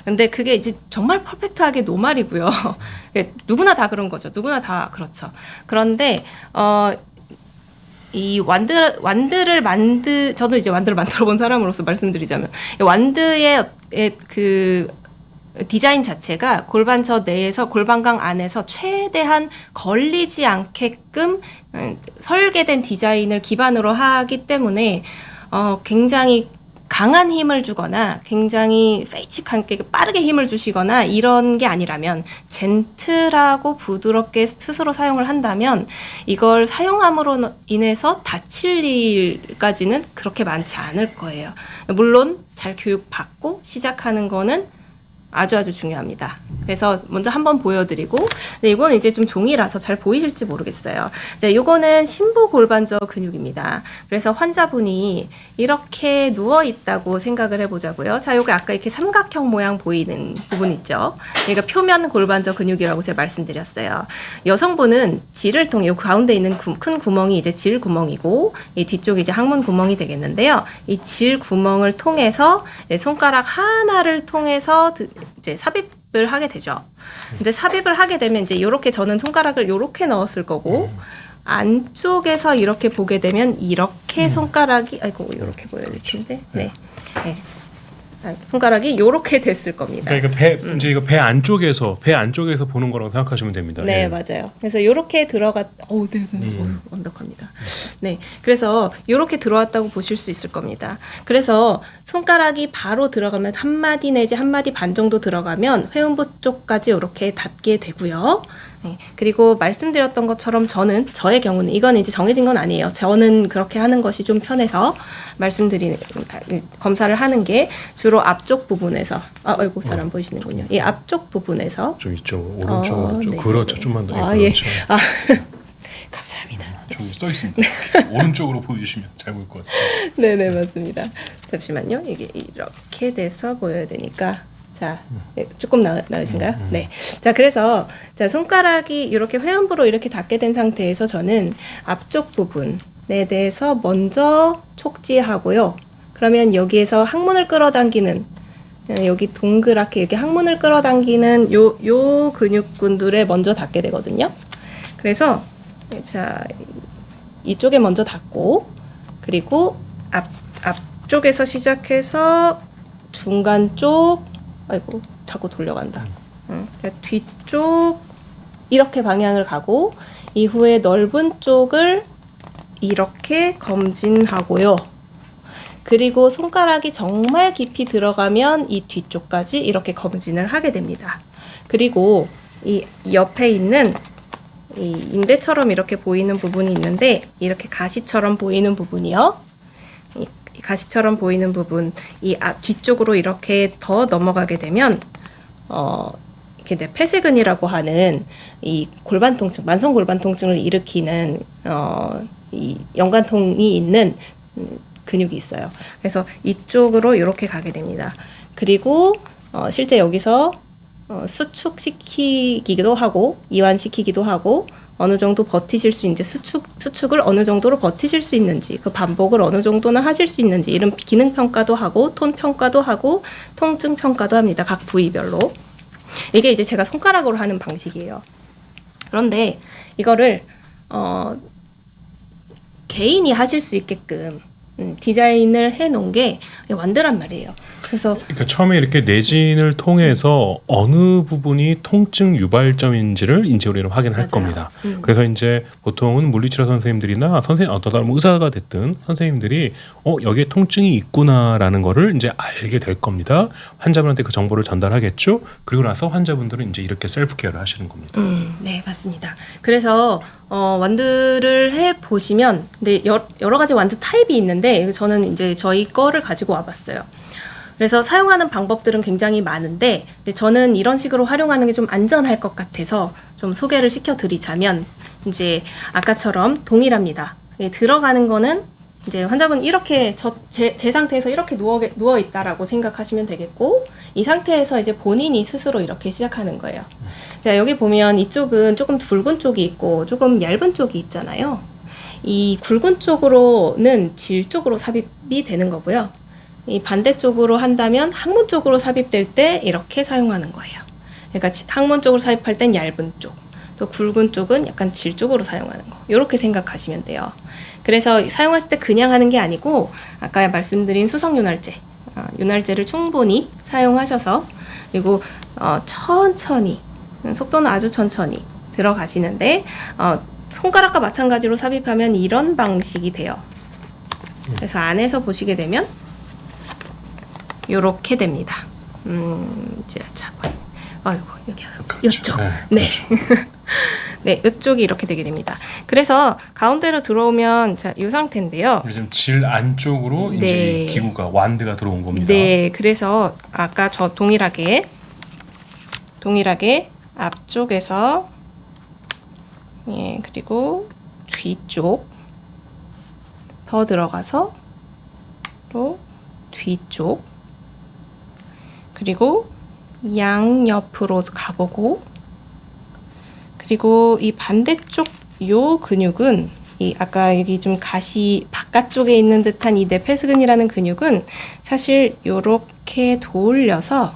근데 그게 이제 정말 퍼펙트하게 노말이고요. 누구나 다 그런 거죠. 누구나 다 그렇죠. 그런데 이 저도 이제 완드를 만들어 본 사람으로서 말씀드리자면, 완드의 그 디자인 자체가 골반저 내에서 골반강 안에서 최대한 걸리지 않게끔 설계된 디자인을 기반으로 하기 때문에 굉장히 강한 힘을 주거나 굉장히 페이식하게 빠르게 힘을 주시거나 이런 게 아니라면, 젠틀하고 부드럽게 스스로 사용을 한다면 이걸 사용함으로 인해서 다칠 일까지는 그렇게 많지 않을 거예요. 물론 잘 교육받고 시작하는 거는 아주 중요합니다. 그래서 먼저 한번 보여드리고, 네, 이거는 이제 좀 종이라서 잘 보이실지 모르겠어요. 네, 이거는 심부 골반저 근육입니다. 그래서 환자분이 이렇게 누워 있다고 생각을 해보자고요. 자, 요거 아까 이렇게 삼각형 모양 보이는 부분 있죠. 그러니까 표면 골반저 근육이라고 제가 말씀드렸어요. 여성분은 질을 통해 이 가운데 있는 큰 구멍이 이제 질 구멍이고, 이 뒤쪽이 이제 항문 구멍이 되겠는데요. 이 질 구멍을 통해서 손가락 하나를 통해서 이제 삽입을 하게 되죠. 근데 삽입을 하게 되면 이제 요렇게, 저는 손가락을 요렇게 넣었을 거고, 안쪽에서 이렇게 보게 되면 이렇게 손가락이, 아이고 요렇게 보여야 될 텐데, 네. 손가락이 요렇게 됐을 겁니다. 그러니까 이제 이거 배 안쪽에서 보는 거라고 생각하시면 됩니다. 네, 예. 맞아요. 그래서 요렇게 완벽합니다. 네, 그래서 요렇게 들어왔다고 보실 수 있을 겁니다. 그래서 손가락이 바로 들어가면 한 마디 내지 한 마디 반 정도 들어가면 회음부 쪽까지 요렇게 닿게 되고요. 네, 그리고 말씀드렸던 것처럼 저의 경우는, 이건 이제 정해진 건 아니에요. 저는 그렇게 하는 것이 좀 편해서 검사를 하는 게 주로 앞쪽 부분에서, 아이고 잘 안 보이시는군요. 이 앞쪽 부분에서 좀 이쪽 오른쪽 좀 네, 그렇죠. 네. 좀만 더. 예. 그렇죠. 감사합니다. 좀 써 있습니다. 오른쪽으로 보여주시면 잘 보일 것 같습니다. 네네, 맞습니다. 잠시만요. 이게 이렇게 돼서 보여야 되니까. 자, 조금 나으신가요? 네. 자, 그래서 손가락이 이렇게 회음부로 이렇게 닿게 된 상태에서 저는 앞쪽 부분에 대해서 먼저 촉지하고요. 그러면 여기에서 항문을 끌어당기는, 여기 동그랗게 여기 항문을 끌어당기는 요 근육군들에 먼저 닿게 되거든요. 그래서 자, 이쪽에 먼저 닿고, 그리고 앞쪽에서 시작해서 중간 쪽, 아이고 자꾸 돌려간다. 뒤쪽 이렇게 방향을 가고, 이후에 넓은 쪽을 이렇게 검진하고요. 그리고 손가락이 정말 깊이 들어가면 이 뒤쪽까지 이렇게 검진을 하게 됩니다. 그리고 이 옆에 있는 이 인대처럼 이렇게 보이는 부분이 있는데, 이렇게 가시처럼 보이는 부분이요. 이 가시처럼 보이는 부분, 이 뒤쪽으로 이렇게 더 넘어가게 되면 이렇게 폐쇄근이라고 하는 이 골반 통증, 만성 골반 통증을 일으키는 이 연관통이 있는 근육이 있어요. 그래서 이쪽으로 이렇게 가게 됩니다. 그리고 실제 여기서 수축시키기도 하고 이완시키기도 하고 어느 정도 버티실 수 있는지 수축을 어느 정도로 버티실 수 있는지 그 반복을 어느 정도나 하실 수 있는지 이런 기능 평가도 하고 톤 평가도 하고 통증 평가도 합니다. 각 부위별로. 이게 이제 제가 손가락으로 하는 방식이에요. 그런데 이거를 개인이 하실 수 있게끔 디자인을 해놓은 게 완드란 말이에요. 그래서 그러니까 처음에 이렇게 내진을 통해서 어느 부분이 통증 유발점인지를 이제 우리는 확인할 맞아요. 겁니다. 그래서 이제 보통은 물리치료 선생님들이나 어떤 의사가 됐든 선생님들이 여기에 통증이 있구나라는 거를 이제 알게 될 겁니다. 환자분한테 그 정보를 전달하겠죠. 그리고 나서 환자분들은 이제 이렇게 셀프 케어를 하시는 겁니다. 네, 맞습니다. 그래서 완드를 해 보시면, 근데 여러 가지 완드 타입이 있는데 저는 이제 저희 거를 가지고 와봤어요. 그래서 사용하는 방법들은 굉장히 많은데, 근데 저는 이런 식으로 활용하는 게 좀 안전할 것 같아서 좀 소개를 시켜드리자면, 이제 아까처럼 동일합니다. 들어가는 거는 이제 환자분 이렇게 제 상태에서 이렇게 누워 있다라고 생각하시면 되겠고, 이 상태에서 이제 본인이 스스로 이렇게 시작하는 거예요. 자, 여기 보면 이쪽은 조금 굵은 쪽이 있고 조금 얇은 쪽이 있잖아요. 이 굵은 쪽으로는 질 쪽으로 삽입이 되는 거고요. 이 반대쪽으로 한다면 항문 쪽으로 삽입될 때 이렇게 사용하는 거예요. 그러니까 항문 쪽으로 삽입할 땐 얇은 쪽, 또 굵은 쪽은 약간 질 쪽으로 사용하는 거. 이렇게 생각하시면 돼요. 그래서 사용하실 때 그냥 하는 게 아니고 아까 말씀드린 수성윤활제, 윤활제를 충분히 사용하셔서 그리고 천천히, 속도는 아주 천천히 들어가시는데 손가락과 마찬가지로 삽입하면 이런 방식이 돼요. 그래서 안에서 보시게 되면 이렇게 됩니다. 이제 자, 아이고 여기 이쪽, 네, 네, 이쪽이 이렇게 되게 됩니다. 그래서 가운데로 들어오면 자, 이 상태인데요. 지금 질 안쪽으로 이제 네. 이 기구가 완드가 들어온 겁니다. 네, 그래서 아까 저 동일하게 앞쪽에서 그리고 뒤쪽 더 들어가서 또 뒤쪽 그리고 양옆으로 가보고 그리고 이 반대쪽 요 근육은 이 아까 여기 좀 가시 바깥쪽에 있는 듯한 이 네페스근이라는 근육은 사실 요렇게 돌려서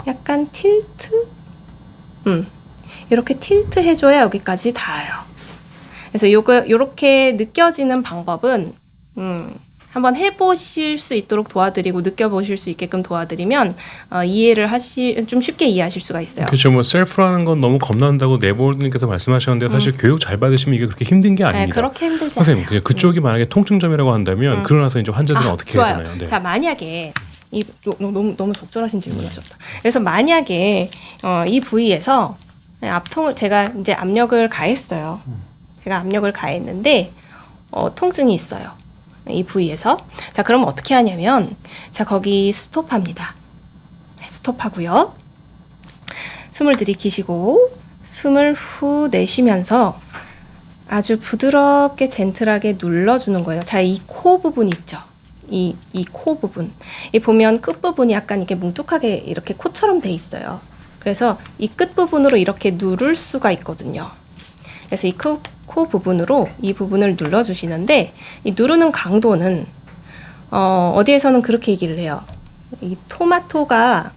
약간 틸트 이렇게 틸트 해줘야 여기까지 닿아요. 그래서 요렇게 느껴지는 방법은 한번 해보실 수 있도록 도와드리고 느껴보실 수 있게끔 도와드리면 이해를 좀 쉽게 이해하실 수가 있어요. 그렇죠. 뭐 셀프라는 건 너무 겁난다고 네버님께서 말씀하셨는데 사실 교육 잘 받으시면 이게 그렇게 힘든 게 아닙니다. 네, 그렇게 힘들지 선생님, 않아요. 그냥 그쪽이 만약에 통증점이라고 한다면 그러고 나서 이제 환자들은 어떻게 해야 좋아요. 되나요? 네. 자, 만약에 너무 적절하신 질문이셨다. 그래서 만약에 이 부위에서 압통을 제가 이제 압력을 가했어요. 제가 압력을 가했는데 통증이 있어요. 이 부위에서. 자, 그럼 어떻게 하냐면 자, 거기 스톱합니다. 스톱하고요. 숨을 들이키시고 숨을 후 내쉬면서 아주 부드럽게 젠틀하게 눌러주는 거예요. 자, 이 코 부분 있죠. 이 코 부분. 이 보면 끝 부분이 약간 이렇게 뭉툭하게 이렇게 코처럼 돼 있어요. 그래서 이 끝 부분으로 이렇게 누를 수가 있거든요. 그래서 이 코 부분으로 이 부분을 눌러주시는데 이 누르는 강도는 어디에서는 그렇게 얘기를 해요. 이 토마토가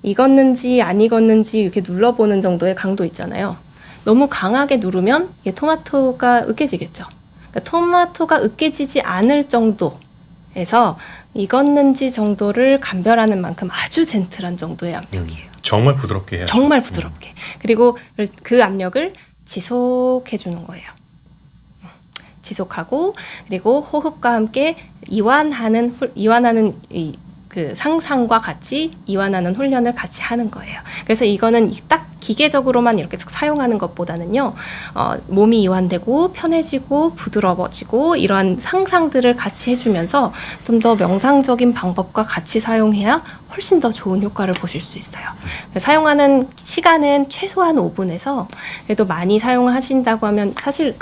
익었는지 안 익었는지 이렇게 눌러보는 정도의 강도 있잖아요. 너무 강하게 누르면 이게 토마토가 으깨지겠죠. 그러니까 토마토가 으깨지지 않을 정도에서 익었는지 정도를 감별하는 만큼 아주 젠틀한 정도의 압력이에요. 정말 부드럽게 해야죠. 정말 부드럽게. 그리고 그 압력을 지속해 주는 거예요. 지속하고 그리고 호흡과 함께 이완하는 그 상상과 같이 이완하는 훈련을 같이 하는 거예요. 그래서 이거는 딱 기계적으로만 이렇게 사용하는 것보다는요, 몸이 이완되고 편해지고 부드러워지고 이러한 상상들을 같이 해주면서 좀 더 명상적인 방법과 같이 사용해야 훨씬 더 좋은 효과를 보실 수 있어요. 사용하는 시간은 최소한 5분에서 그래도 많이 사용하신다고 하면 사실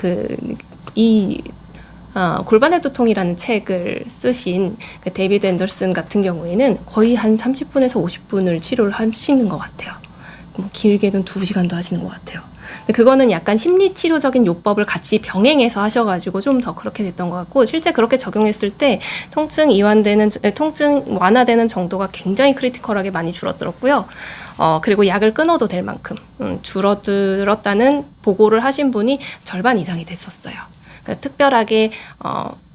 골반의 두통이라는 책을 쓰신 그 데이비드 앤더슨 같은 경우에는 거의 한 30분에서 50분을 치료를 하시는 것 같아요. 뭐 길게는 2시간도 하시는 것 같아요. 근데 그거는 약간 심리치료적인 요법을 같이 병행해서 하셔가지고 좀 더 그렇게 됐던 것 같고 실제 그렇게 적용했을 때 통증 완화되는 정도가 굉장히 크리티컬하게 많이 줄어들었고요. 그리고 약을 끊어도 될 만큼 줄어들었다는 보고를 하신 분이 절반 이상이 됐었어요. 그러니까 특별하게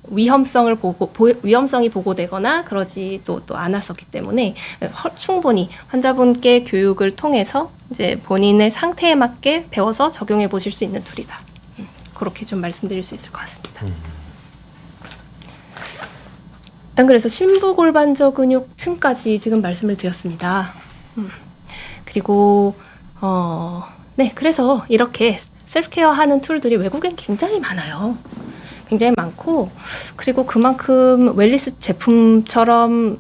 위험성이 보고되거나 그러지 또 않았었기 때문에 충분히 환자분께 교육을 통해서 이제 본인의 상태에 맞게 배워서 적용해 보실 수 있는 툴이다. 그렇게 좀 말씀드릴 수 있을 것 같습니다. 일단 그래서 심부골반저 근육층까지 지금 말씀을 드렸습니다. 그리고 네, 그래서 이렇게 셀프케어 하는 툴들이 외국엔 굉장히 많아요. 굉장히 많고 그리고 그만큼 웰리스 제품처럼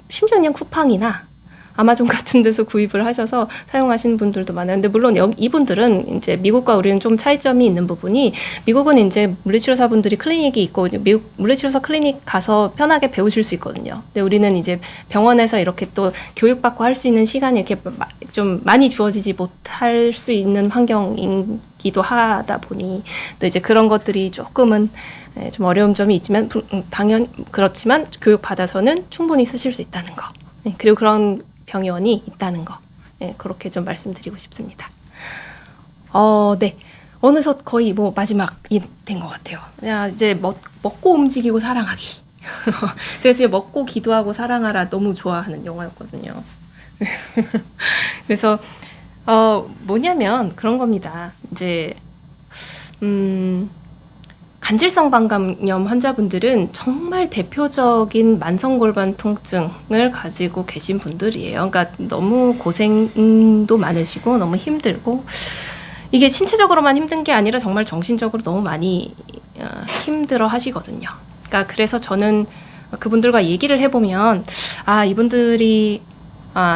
심지어 그냥 쿠팡이나 아마존 같은 데서 구입을 하셔서 사용하시는 분들도 많아요. 근데 물론 이분들은 이제 미국과 우리는 좀 차이점이 있는 부분이 미국은 이제 물리치료사분들이 클리닉이 있고 미국 물리치료사 클리닉 가서 편하게 배우실 수 있거든요. 근데 우리는 이제 병원에서 이렇게 또 교육받고 할 수 있는 시간이 이렇게 좀 많이 주어지지 못할 수 있는 환경이기도 하다 보니 또 이제 그런 것들이 조금은 좀 어려운 점이 있지만 당연 그렇지만 교육받아서는 충분히 쓰실 수 있다는 거. 그리고 그런 병원이 있다는 거. 그렇게 좀 말씀드리고 싶습니다. 네. 어느덧 거의 뭐 마지막이 된 것 같아요. 그냥 이제 먹고 움직이고 사랑하기. 제가 진짜 먹고 기도하고 사랑하라 너무 좋아하는 영화였거든요. 그래서 뭐냐면 그런 겁니다. 이제 간질성 방광염 환자분들은 정말 대표적인 만성골반 통증을 가지고 계신 분들이에요. 그러니까 너무 고생도 많으시고 너무 힘들고 이게 신체적으로만 힘든 게 아니라 정말 정신적으로 너무 많이 힘들어 하시거든요. 그러니까 그래서 저는 그분들과 얘기를 해보면 이분들이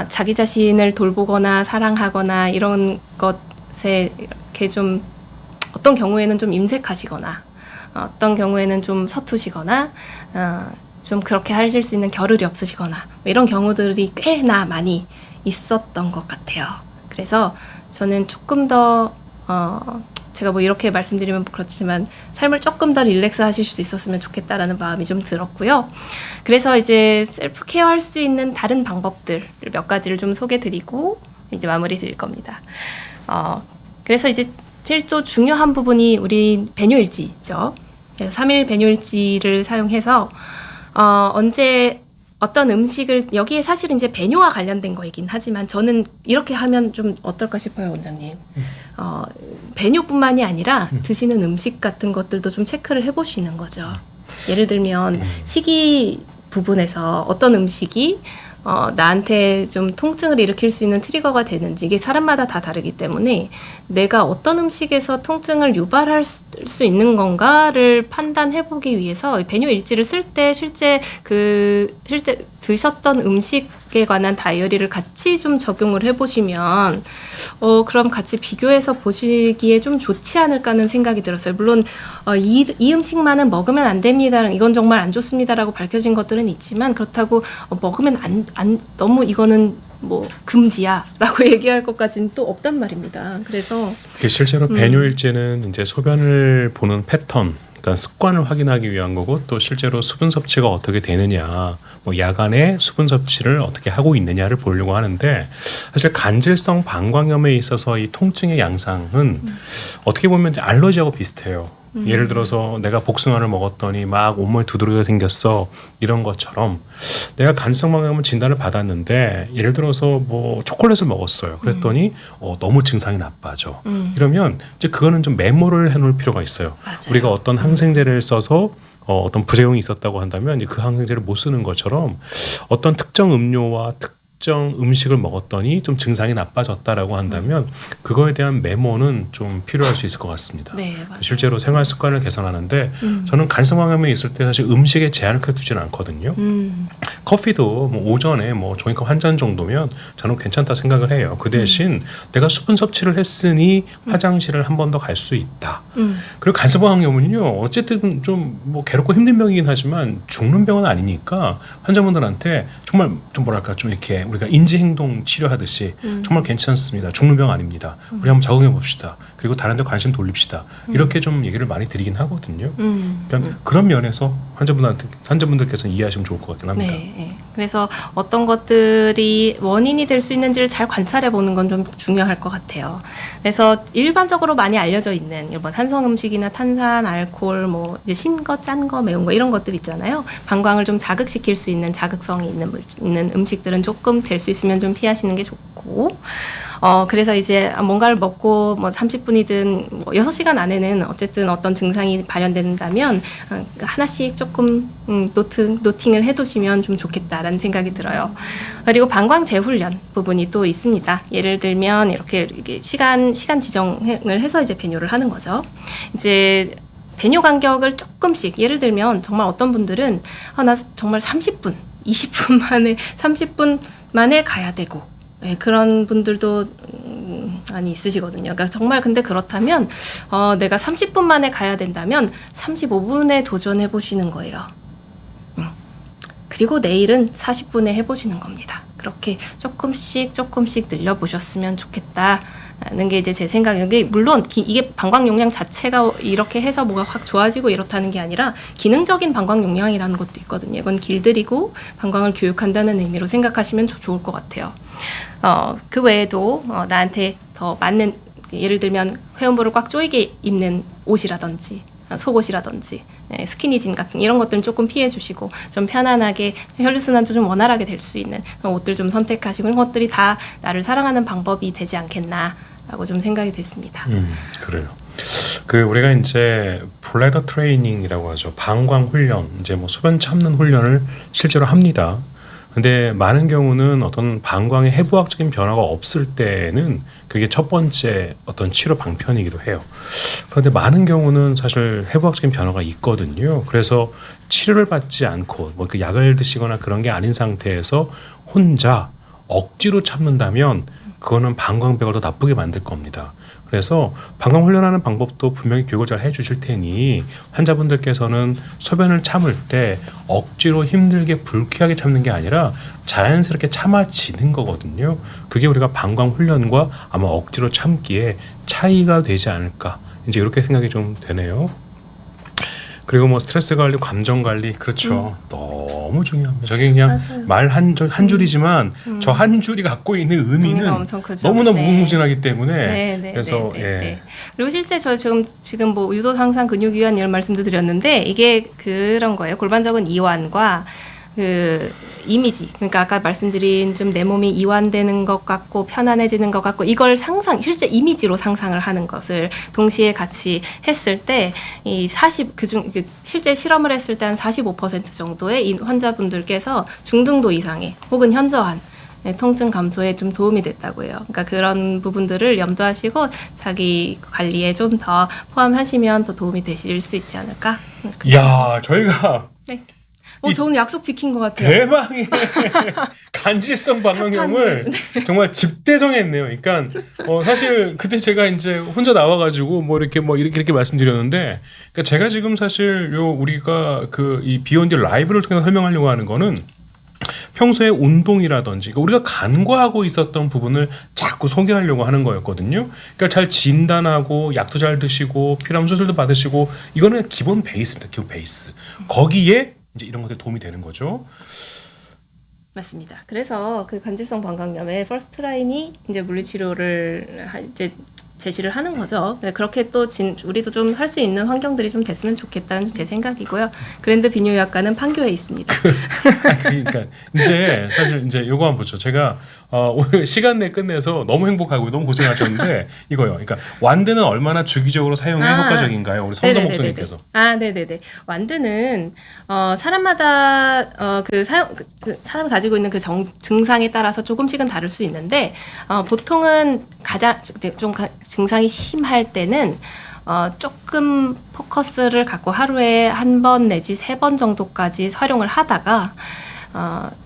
자기 자신을 돌보거나 사랑하거나 이런 것에 이렇게 좀 어떤 경우에는 좀 임색하시거나 어떤 경우에는 좀 서투시거나 좀 그렇게 하실 수 있는 겨를이 없으시거나 뭐 이런 경우들이 꽤나 많이 있었던 것 같아요. 그래서 저는 조금 더 제가 뭐 이렇게 말씀드리면 그렇지만 삶을 조금 더 릴렉스 하실 수 있었으면 좋겠다라는 마음이 좀 들었고요. 그래서 이제 셀프 케어 할 수 있는 다른 방법들 몇 가지를 좀 소개드리고 이제 마무리 드릴 겁니다. 그래서 이제 제일 또 중요한 부분이 우리 배뇨일지죠. 그래서 3일 배뇨일지를 사용해서 언제 어떤 음식을 여기에 사실은 이제 배뇨와 관련된 거이긴 하지만 저는 이렇게 하면 좀 어떨까 싶어요, 원장님. 배뇨뿐만이 아니라 드시는 음식 같은 것들도 좀 체크를 해보시는 거죠. 예를 들면 식이 부분에서 어떤 음식이 나한테 좀 통증을 일으킬 수 있는 트리거가 되는지 이게 사람마다 다 다르기 때문에 내가 어떤 음식에서 통증을 유발할 수 있는 건가를 판단해보기 위해서 배뇨 일지를 쓸 때 실제 드셨던 음식에 관한 다이어리를 같이 좀 적용을 해보시면 그럼 같이 비교해서 보시기에 좀 좋지 않을까 하는 생각이 들었어요. 물론 이 음식만은 먹으면 안 됩니다. 이건 정말 안 좋습니다라고 밝혀진 것들은 있지만 그렇다고 먹으면 안 너무 이거는 뭐 금지야라고 얘기할 것까지는 또 없단 말입니다. 그래서 실제로 배뇨일지는 이제 소변을 보는 패턴, 그러니까 습관을 확인하기 위한 거고 또 실제로 수분 섭취가 어떻게 되느냐, 뭐 야간에 수분 섭취를 어떻게 하고 있느냐를 보려고 하는데 사실 간질성 방광염에 있어서 이 통증의 양상은 어떻게 보면 알러지하고 비슷해요. 예를 들어서 내가 복숭아를 먹었더니 막 온몸에 두드러기가 생겼어 이런 것처럼 내가 간질성 방광염 진단을 받았는데 예를 들어서 뭐 초콜릿을 먹었어요. 그랬더니 너무 증상이 나빠져. 이러면 이제 그거는 좀 메모를 해놓을 필요가 있어요. 맞아요. 우리가 어떤 항생제를 써서 어떤 부작용이 있었다고 한다면 그 항생제를 못 쓰는 것처럼 어떤 특정 음료와 특정 음식을 먹었더니 좀 증상이 나빠졌다라고 한다면 그거에 대한 메모는 좀 필요할 수 있을 것 같습니다. 네, 맞아요. 실제로 생활 습관을 개선하는데 저는 간질성 방광염에 있을 때 사실 음식에 제한을 두지는 않거든요. 커피도 뭐 오전에 뭐 종이컵 한 잔 정도면 저는 괜찮다 생각을 해요. 그 대신 내가 수분 섭취를 했으니 화장실을 한 번 더 갈 수 있다. 그리고 간섭방염은요 어쨌든 좀 뭐 괴롭고 힘든 병이긴 하지만 죽는 병은 아니니까 환자분들한테 정말 좀 뭐랄까 좀 이렇게 우리가 인지행동 치료하듯이 정말 괜찮습니다. 죽는 병 아닙니다. 우리 한번 적응해 봅시다. 그리고 다른 데 관심 돌립시다. 이렇게 좀 얘기를 많이 드리긴 하거든요. 그러니까 그런 면에서 환자분들께서는 이해하시면 좋을 것 같긴 합니다. 네, 네. 그래서 어떤 것들이 원인이 될 수 있는지를 잘 관찰해 보는 건 좀 중요할 것 같아요. 그래서 일반적으로 많이 알려져 있는 뭐 산성 음식이나 탄산, 알코올, 뭐 이제 신 거, 짠 거, 매운 거 이런 것들 있잖아요. 방광을 좀 자극시킬 수 있는 자극성이 있는 음식들은 조금 될 수 있으면 좀 피하시는 게 좋고. 그래서 이제 뭔가를 먹고 뭐 30분이든 뭐 6시간 안에는 어쨌든 어떤 증상이 발현된다면 하나씩 조금 노팅을 해두시면 좀 좋겠다라는 생각이 들어요. 그리고 방광 재훈련 부분이 또 있습니다. 예를 들면 이렇게 시간 지정을 해서 이제 배뇨를 하는 거죠. 이제 배뇨 간격을 조금씩 예를 들면 정말 어떤 분들은 나 정말 30분, 20분 만에 30분 만에 가야 되고 네, 그런 분들도 많이 있으시거든요. 그러니까 정말 근데 그렇다면 내가 30분 만에 가야 된다면 35분에 도전해 보시는 거예요. 그리고 내일은 40분에 해보시는 겁니다. 그렇게 조금씩 늘려보셨으면 좋겠다는 게 이제 제 생각이에요. 물론 이게 방광 용량 자체가 이렇게 해서 뭐가 확 좋아지고 이렇다는 게 아니라 기능적인 방광 용량이라는 것도 있거든요. 이건 길들이고 방광을 교육한다는 의미로 생각하시면 좋을 것 같아요. 그 외에도 나한테 더 맞는 예를 들면 회음부를 꽉 조이게 입는 옷이라든지 속옷이라든지 스키니진 같은 이런 것들은 조금 피해 주시고 좀 편안하게 혈류순환도 좀 원활하게 될 수 있는 옷들 좀 선택하시고 이런 것들이 다 나를 사랑하는 방법이 되지 않겠나라고 좀 생각이 됐습니다. 그래요. 그 우리가 이제 블래더 트레이닝이라고 하죠. 방광 훈련, 이제 뭐 소변 참는 훈련을 실제로 합니다. 근데 많은 경우는 어떤 방광의 해부학적인 변화가 없을 때는 그게 첫 번째 어떤 치료 방편이기도 해요. 그런데 많은 경우는 사실 해부학적인 변화가 있거든요. 그래서 치료를 받지 않고 뭐 그 약을 드시거나 그런 게 아닌 상태에서 혼자 억지로 참는다면 그거는 방광벽을 더 나쁘게 만들 겁니다. 그래서 방광 훈련하는 방법도 분명히 교육을 잘 해주실 테니 환자분들께서는 소변을 참을 때 억지로 힘들게 불쾌하게 참는 게 아니라 자연스럽게 참아지는 거거든요. 그게 우리가 방광 훈련과 아마 억지로 참기에 차이가 되지 않을까 이제 이렇게 생각이 좀 되네요. 그리고 뭐 스트레스 관리, 감정 관리 그렇죠. 너무 중요합니다. 저게 그냥 말 한 줄이지만 저 한 줄이 갖고 있는 의미는 너무나 무궁무진하기 때문에 그래서 그리고 실제 저 지금 뭐 유도 상상 근육 이완 이런 말씀도 드렸는데 이게 그런 거예요. 골반적인 이완과 그 이미지, 그러니까 아까 말씀드린 좀 내 몸이 이완되는 것 같고 편안해지는 것 같고 이걸 실제 이미지로 상상을 하는 것을 동시에 같이 했을 때 이 실제 실험을 했을 때 한 45% 정도의 이 환자분들께서 중등도 이상의 혹은 현저한 통증 감소에 좀 도움이 됐다고 해요. 그러니까 그런 부분들을 염두하시고 자기 관리에 좀 더 포함하시면 더 도움이 되실 수 있지 않을까? 이야, 저희가 저는 약속 지킨 것 같아요. 대망의 간질성 방광염을 정말 집대성했네요. 그러니까 사실 그때 제가 이제 혼자 나와가지고 이렇게 말씀드렸는데, 그러니까 제가 지금 사실 우리가 이 비욘드 라이브를 통해서 설명하려고 하는 거는 평소에 운동이라든지 그러니까 우리가 간과하고 있었던 부분을 자꾸 소개하려고 하는 거였거든요. 그러니까 잘 진단하고 약도 잘 드시고 필요하면 수술도 받으시고 이거는 기본 베이스입니다. 기본 베이스. 거기에 이제 이런 것들이 도움이 되는 거죠. 맞습니다. 그래서 그 간질성 방광염의 퍼스트 라인이 이제 물리치료를 이제 제시를 하는 거죠. 그렇게 또 우리도 좀 할 수 있는 환경들이 좀 됐으면 좋겠다는 제 생각이고요. 그랜드 비뇨의학과는 판교에 있습니다. 그러니까 이제 사실 이제 요거 한번 보죠. 제가 오늘 시간 내 끝내서 너무 행복하고 너무 고생하셨는데 이거요. 그러니까 완드는 얼마나 주기적으로 사용이 효과적인가요? 우리 성성 목사님께서. 네네네. 완드는 사람마다 사람이 가지고 있는 그 증상에 따라서 조금씩은 다를 수 있는데 보통은 가장 좀 증상이 심할 때는 조금 포커스를 갖고 하루에 한 번 내지 3번 정도까지 활용을 하다가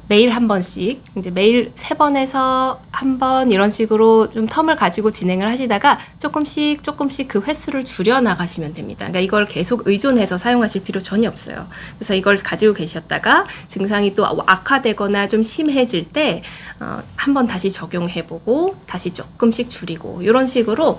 매일 한 번씩 이제 매일 3번에서 한 번 이런 식으로 좀 텀을 가지고 진행을 하시다가 조금씩 그 횟수를 줄여 나가시면 됩니다. 그러니까 이걸 계속 의존해서 사용하실 필요 전혀 없어요. 그래서 이걸 가지고 계셨다가 증상이 또 악화되거나 좀 심해질 때 한 번 다시 적용해보고 다시 조금씩 줄이고 이런 식으로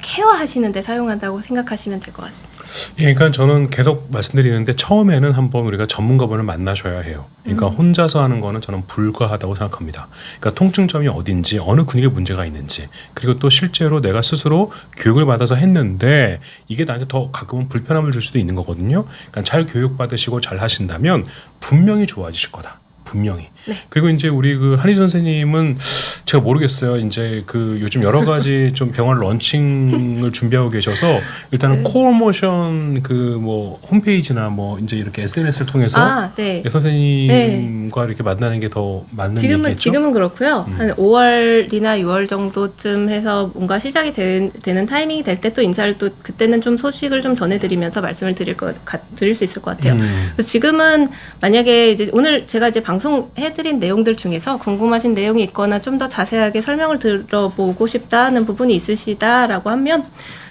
케어하시는 데 사용한다고 생각하시면 될 것 같습니다. 예, 그러니까 저는 계속 말씀드리는데 처음에는 한번 우리가 전문가분을 만나셔야 해요. 그러니까 혼자서 하는 거는 저는 불가하다고 생각합니다. 그러니까 통증점이 어딘지 어느 근육에 문제가 있는지 그리고 또 실제로 내가 스스로 교육을 받아서 했는데 이게 나한테 더 가끔은 불편함을 줄 수도 있는 거거든요. 그러니까 잘 교육받으시고 잘 하신다면 분명히 좋아지실 거다. 분명히. 네. 그리고 이제 우리 그 한희 선생님은 제가 모르겠어요. 이제 그 요즘 여러 가지 좀 병원 런칭을 준비하고 계셔서 일단은 코어모션 그 뭐 홈페이지나 뭐 이제 이렇게 SNS를 통해서 네. 선생님과 이렇게 만나는 게 더 맞는 얘기겠죠? 지금은 그렇고요. 한 5월이나 6월 정도쯤 해서 뭔가 시작이 되는 타이밍이 될 때 또 인사를 또 그때는 좀 소식을 좀 전해드리면서 말씀을 드릴 수 있을 것 같아요. 그래서 지금은 만약에 이제 오늘 제가 이제 방송해드린 내용들 중에서 궁금하신 내용이 있거나 좀 더 자세하게 설명을 들어보고 싶다는 부분이 있으시다라고 하면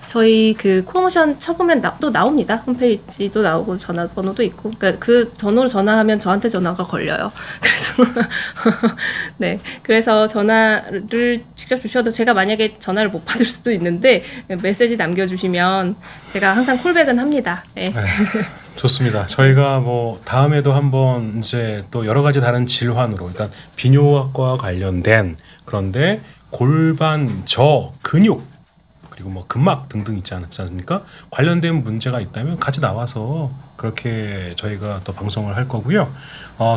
저희 그 코어모션 쳐보면 또 나옵니다. 홈페이지도 나오고 전화번호도 있고. 그러니까 그 번호로 전화하면 저한테 전화가 걸려요. 그래서 네, 그래서 전화를 직접 주셔도 제가 만약에 전화를 못 받을 수도 있는데 메시지 남겨주시면 제가 항상 콜백은 합니다. 네. 네. 좋습니다. 저희가 뭐 다음에도 한번 이제 또 여러 가지 다른 질환으로 일단 비뇨학과 관련된 그런데 골반, 저, 근육 그리고 뭐 근막 등등 있지 않습니까? 관련된 문제가 있다면 같이 나와서 그렇게 저희가 또 방송을 할 거고요.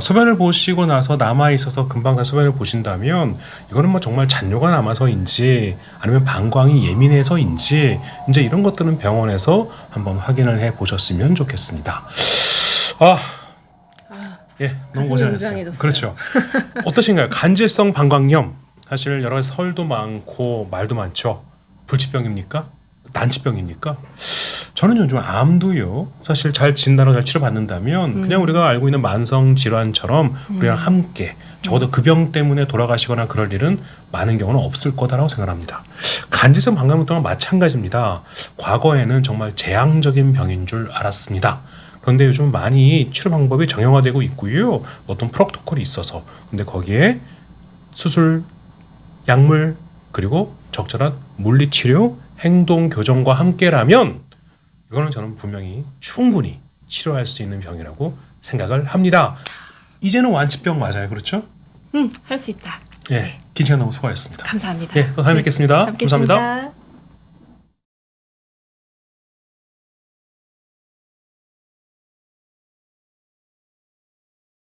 소변을 보시고 나서 남아 있어서 금방 다 소변을 보신다면 이거는 뭐 정말 잔뇨가 남아서인지 아니면 방광이 예민해서인지 이제 이런 것들은 병원에서 한번 확인을 해 보셨으면 좋겠습니다. 예, 너무 고생하셨어요. 그렇죠. 어떠신가요? 간질성 방광염 사실 여러 가지 설도 많고 말도 많죠. 불치병입니까? 난치병입니까? 저는 요즘 암도요. 사실 잘 진단하고 잘 치료받는다면 그냥 우리가 알고 있는 만성 질환처럼 우리랑 함께 적어도 그 병 때문에 돌아가시거나 그럴 일은 많은 경우는 없을 거다라고 생각합니다. 간질성 방광염 또한 마찬가지입니다. 과거에는 정말 재앙적인 병인 줄 알았습니다. 그런데 요즘 많이 치료 방법이 정형화되고 있고요. 어떤 프로토콜이 있어서 근데 거기에 수술, 약물 그리고 적절한 물리치료, 행동교정과 함께라면 이거는 저는 분명히 충분히 치료할 수 있는 병이라고 생각을 합니다. 이제는 완치병 맞아요. 그렇죠? 할 수 있다. 예, 긴 시간 너무 수고하셨습니다. 감사합니다. 예, 또 다음에 뵙겠습니다. 뵙겠습니다. 감사합니다.